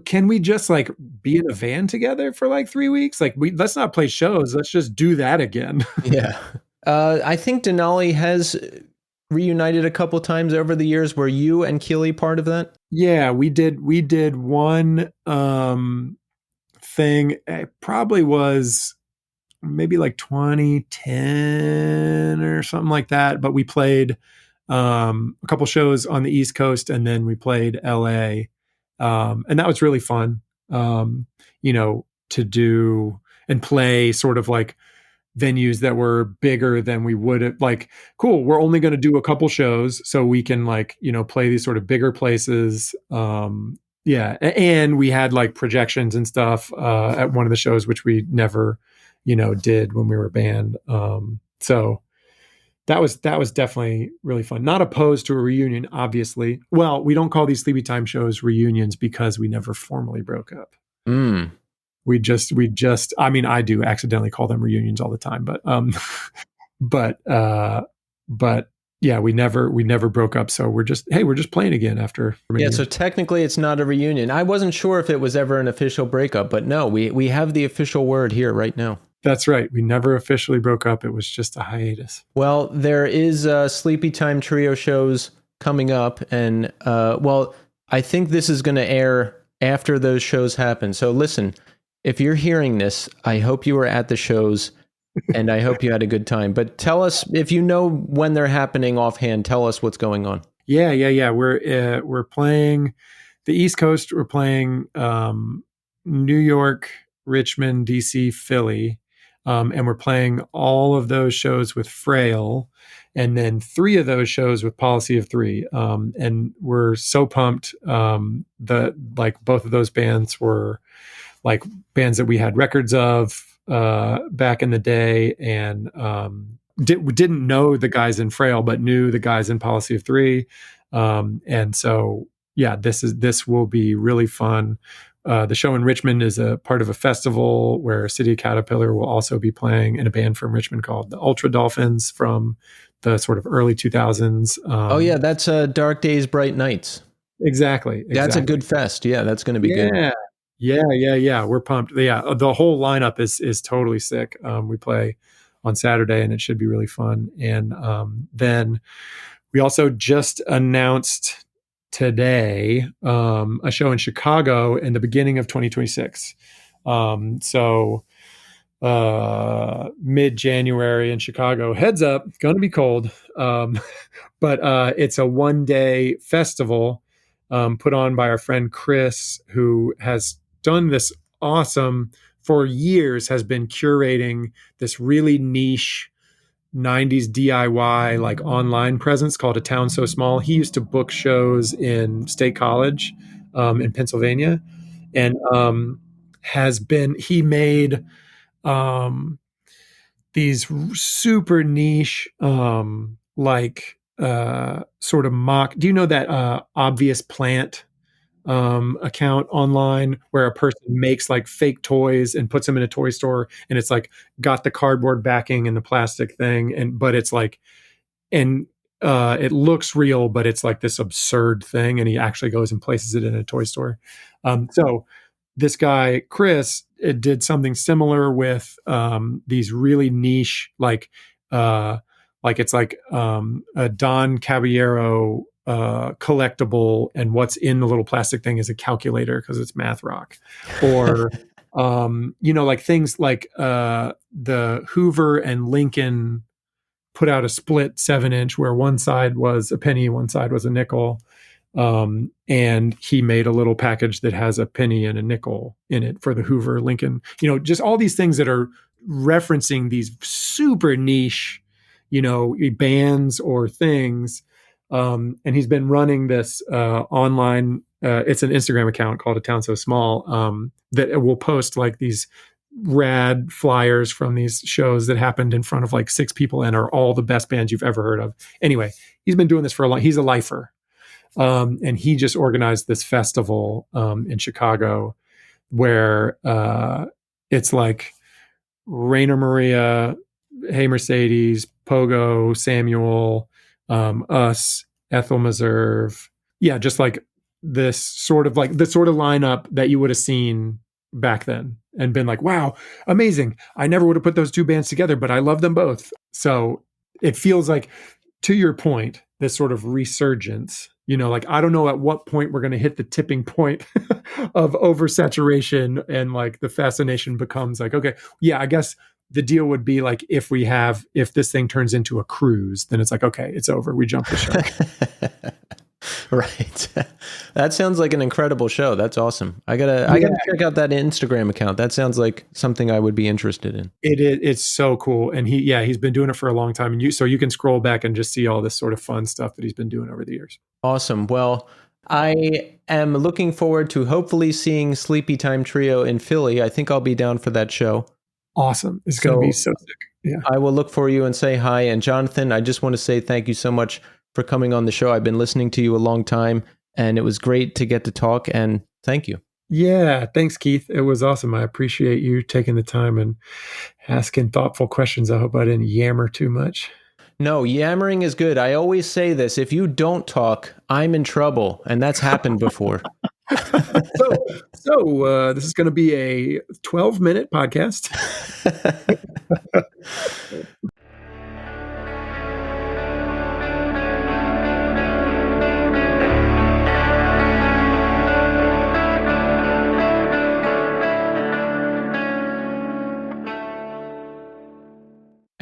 can we just like be in a van together for like 3 weeks? Like let's not play shows. Let's just do that again. Yeah. I think Denali has reunited a couple times over the years. Were you and Keely part of that? Yeah, we did one thing. It probably was maybe like 2010 or something like that. But we played a couple shows on the East Coast, and then we played LA. And that was really fun, to do and play sort of like venues that were bigger than we would have. Like, cool, we're only going to do a couple shows so we can like, play these sort of bigger places. And we had like projections and stuff at one of the shows, which we never, did when we were a band. So that was definitely really fun. Not opposed to a reunion, obviously. Well, we don't call these Sleepytime shows reunions because we never formally broke up. We just, I mean, I do accidentally call them reunions all the time, but yeah, we never broke up. So we're just playing again after. Yeah. So technically it's not a reunion. I wasn't sure if it was ever an official breakup, but no, we have the official word here right now. That's right. We never officially broke up. It was just a hiatus. Well, there is Sleepytime Trio shows coming up, and I think this is going to air after those shows happen. So listen, if you're hearing this, I hope you were at the shows. and I hope you had a good time. But tell us, if you know when they're happening offhand, tell us what's going on. Yeah. We're playing the East Coast. We're playing New York, Richmond, DC, Philly, and we're playing all of those shows with Frail, and then 3 of those shows with Policy of Three. And we're so pumped. Both of those bands were like bands that we had records of back in the day, and didn't know the guys in Frail, but knew the guys in Policy of Three. And so, yeah, this will be really fun. The show in Richmond is a part of a festival where City of Caterpillar will also be playing, in a band from Richmond called the Ultra Dolphins from the sort of early 2000s. Oh yeah, that's Dark Days, Bright Nights. Exactly. That's a good fest. Yeah, that's going to be good. Yeah. We're pumped. Yeah, the whole lineup is totally sick. We play on Saturday, and it should be really fun. And then we also just announced today a show in Chicago in the beginning of 2026. So mid-January in Chicago. Heads up, it's going to be cold. But it's a 1-day festival put on by our friend Chris, who has done this for years, has been curating this really niche 90s DIY like online presence called A Town So Small. He used to book shows in State College in Pennsylvania, and he made these super niche sort of mock. Do you know that Obvious Plant account online where a person makes like fake toys and puts them in a toy store, and it's like got the cardboard backing and the plastic thing, but it's like, and it looks real, but it's like this absurd thing, and he actually goes and places it in a toy store. So this guy Chris did something similar with these really niche it's like a Don Caballero collectible, and what's in the little plastic thing is a calculator because it's math rock, or like things like the Hoover and Lincoln put out a split 7-inch where one side was a penny, one side was a nickel, and he made a little package that has a penny and a nickel in it for the Hoover Lincoln. Just all these things that are referencing these super niche bands or things. And he's been running this online. It's an Instagram account called A Town So Small that will post like these rad flyers from these shows that happened in front of like 6 people and are all the best bands you've ever heard of. Anyway, he's been doing this for a long. He's a lifer, and he just organized this festival in Chicago where it's like Rainer Maria, Hey Mercedes, Pogo, Samuel, us, Ethel Meserve. Yeah, just like this sort of lineup that you would have seen back then and been like, wow, amazing. I never would have put those 2 bands together, but I love them both. So it feels like, to your point, this sort of resurgence, like, I don't know at what point we're going to hit the tipping point of oversaturation, and like the fascination becomes like, okay, yeah, I guess the deal would be like, if this thing turns into a cruise, then it's like, okay, it's over. We jump the shark. Right. That sounds like an incredible show. That's awesome. I gotta check out that Instagram account. That sounds like something I would be interested in. It's so cool. And he's been doing it for a long time. And so you can scroll back and just see all this sort of fun stuff that he's been doing over the years. Awesome. Well, I am looking forward to hopefully seeing Sleepytime Trio in Philly. I think I'll be down for that show. Awesome. It's going to be so sick. Yeah. I will look for you and say hi. And Jonathan, I just want to say thank you so much for coming on the show. I've been listening to you a long time, and it was great to get to talk, and thank you. Yeah. Thanks, Keith. It was awesome. I appreciate you taking the time and asking thoughtful questions. I hope I didn't yammer too much. No, yammering is good. I always say this: if you don't talk, I'm in trouble. And that's happened before. So this is going to be a 12-minute podcast.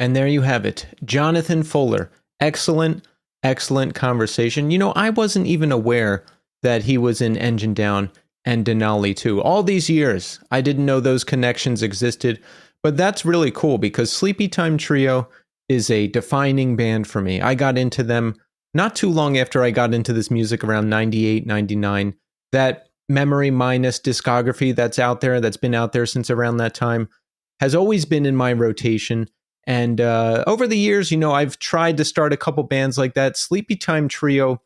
And there you have it. Jonathan Fuller. Excellent, excellent conversation. I wasn't even aware that he was in Engine Down and Denali too. All these years, I didn't know those connections existed. But that's really cool because Sleepytime Trio is a defining band for me. I got into them not too long after I got into this music, around 98, 99. That Memory Minus discography that's out there, that's been out there since around that time, has always been in my rotation. And over the years, I've tried to start a couple bands like that. Sleepytime Trio,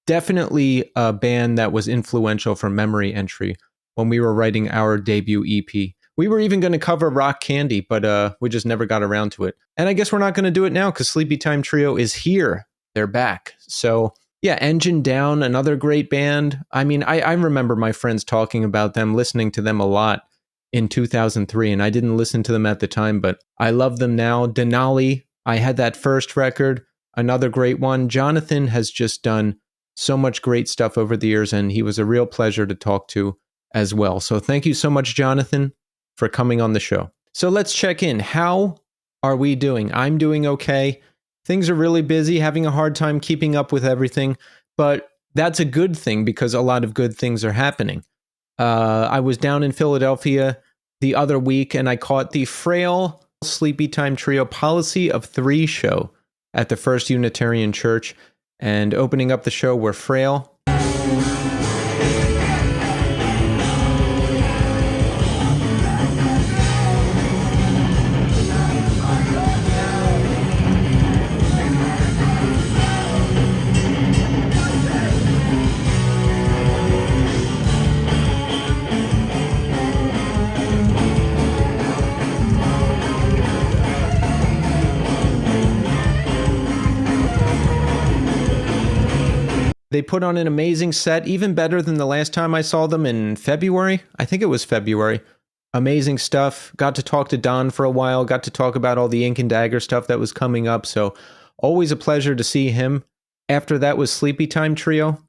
definitely a band that was influential for Memory Entry when we were writing our debut EP. We were even going to cover Rock Candy, but we just never got around to it. And I guess we're not going to do it now because Sleepytime Trio is here. They're back. So yeah, Engine Down, another great band. I mean, I remember my friends talking about them, listening to them a lot in 2003, and I didn't listen to them at the time, but I love them now. Denali, I had that first record, another great one. Jonathan has just done so much great stuff over the years, and he was a real pleasure to talk to as well. So thank you so much, Jonathan, for coming on the show. So let's check in. How are we doing? I'm doing okay. Things are really busy, having a hard time keeping up with everything, but that's a good thing because a lot of good things are happening. I was down in Philadelphia the other week and I caught the Frail Sleepytime Trio Policy of Three show at the First Unitarian Church, and opening up the show were Frail. They put on an amazing set, even better than the last time I saw them in February. I think it was February. Amazing stuff. Got to talk to Don for a while. Got to talk about all the Ink and Dagger stuff that was coming up. So always a pleasure to see him. After that was Sleepytime Trio.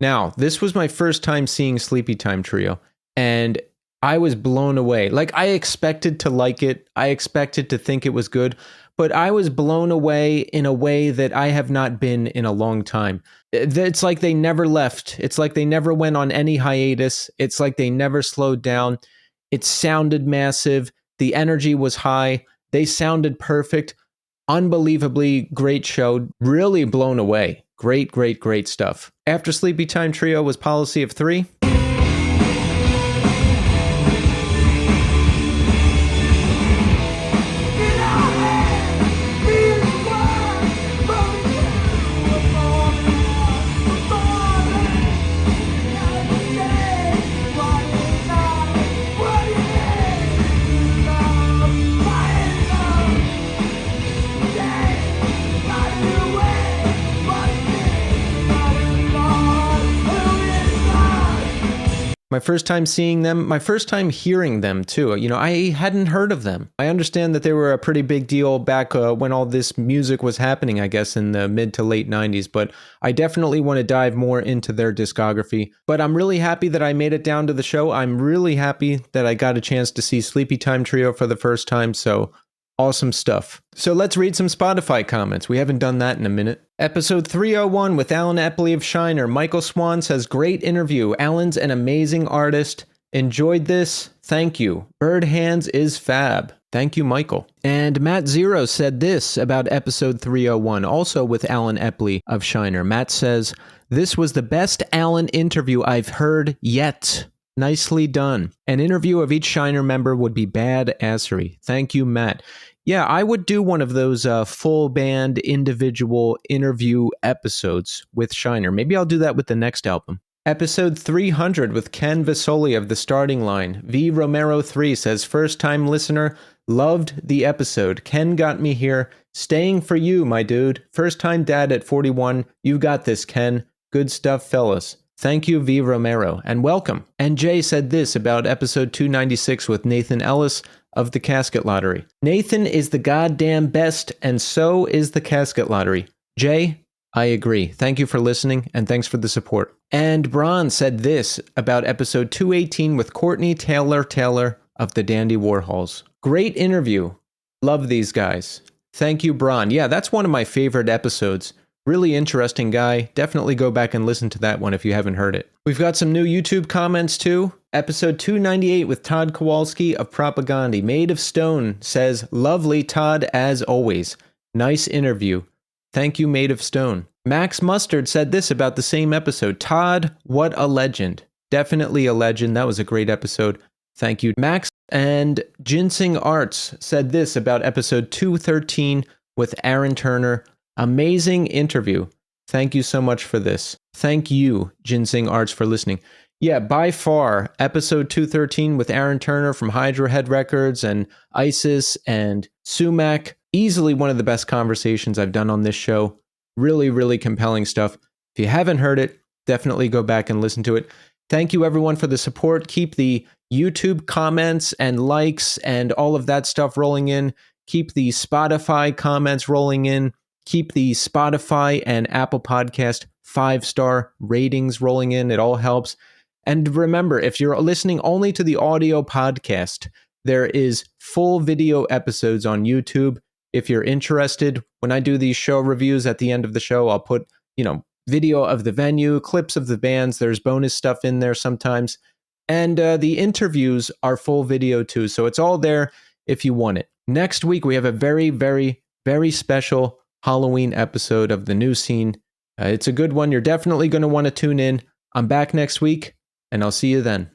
Now, this was my first time seeing Sleepytime Trio, and I was blown away. Like, I expected to like it. I expected to think it was good, but I was blown away in a way that I have not been in a long time. It's like they never left. It's like they never went on any hiatus. It's like they never slowed down. It sounded massive. The energy was high. They sounded perfect. Unbelievably great show. Really blown away. Great, great, great stuff. After Sleepytime Trio was Policy of Three. My first time seeing them, my first time hearing them too. I hadn't heard of them. I understand that they were a pretty big deal back when all this music was happening, I guess, in the mid to late 90s, but I definitely want to dive more into their discography. But I'm really happy that I made it down to the show. I'm really happy that I got a chance to see Sleepytime Trio for the first time, so awesome stuff. So let's read some Spotify comments. We haven't done that in a minute. Episode 301 with Alan Epley of Shiner. Michael Swan says, great interview. Alan's an amazing artist. Enjoyed this. Thank you. Bird Hands is fab. Thank you, Michael. And Matt Zero said this about episode 301, also with Alan Epley of Shiner. Matt says, this was the best Alan interview I've heard yet. Nicely done. An interview of each Shiner member would be bad-assery. Thank you, Matt. Yeah, I would do one of those full band individual interview episodes with Shiner. Maybe I'll do that with the next album. Episode 300 with Ken Vasoli of The Starting Line. V Romero 3 says, first time listener, loved the episode. Ken got me here. Staying for you, my dude. First time dad at 41. You got this, Ken. Good stuff, fellas. Thank you, V Romero, and welcome. And Jay said this about episode 296 with Nathan Ellis of The Casket Lottery. Nathan is the goddamn best, and so is The Casket Lottery. Jay, I agree. Thank you for listening, and thanks for the support. And Bron said this about episode 218 with Courtney Taylor of the Dandy Warhols. Great interview. Love these guys. Thank you, Bron. Yeah, that's one of my favorite episodes. Really interesting guy. Definitely go back and listen to that one if you haven't heard it. We've got some new YouTube comments too. Episode 298 with Todd Kowalski of Propaganda. Made of Stone says, lovely Todd as always. Nice interview. Thank you, Made of Stone. Max Mustard said this about the same episode. Todd, what a legend. Definitely a legend. That was a great episode. Thank you, Max. And Ginseng Arts said this about episode 213 with Aaron Turner. Amazing interview. Thank you so much for this. Thank you, Ginseng Arts, for listening. Yeah, by far, episode 213 with Aaron Turner from Hydra Head Records and ISIS and Sumac. Easily one of the best conversations I've done on this show. Really, really compelling stuff. If you haven't heard it, definitely go back and listen to it. Thank you, everyone, for the support. Keep the YouTube comments and likes and all of that stuff rolling in. Keep the Spotify comments rolling in. Keep the Spotify and Apple Podcast 5-star ratings rolling in. It all helps. And remember, if you're listening only to the audio podcast, there is full video episodes on YouTube. If you're interested, when I do these show reviews at the end of the show, I'll put, video of the venue, clips of the bands. There's bonus stuff in there sometimes. And the interviews are full video too. So it's all there if you want it. Next week, we have a very, very, very special Halloween episode of The New Scene. It's a good one. You're definitely going to want to tune in. I'm back next week, and I'll see you then.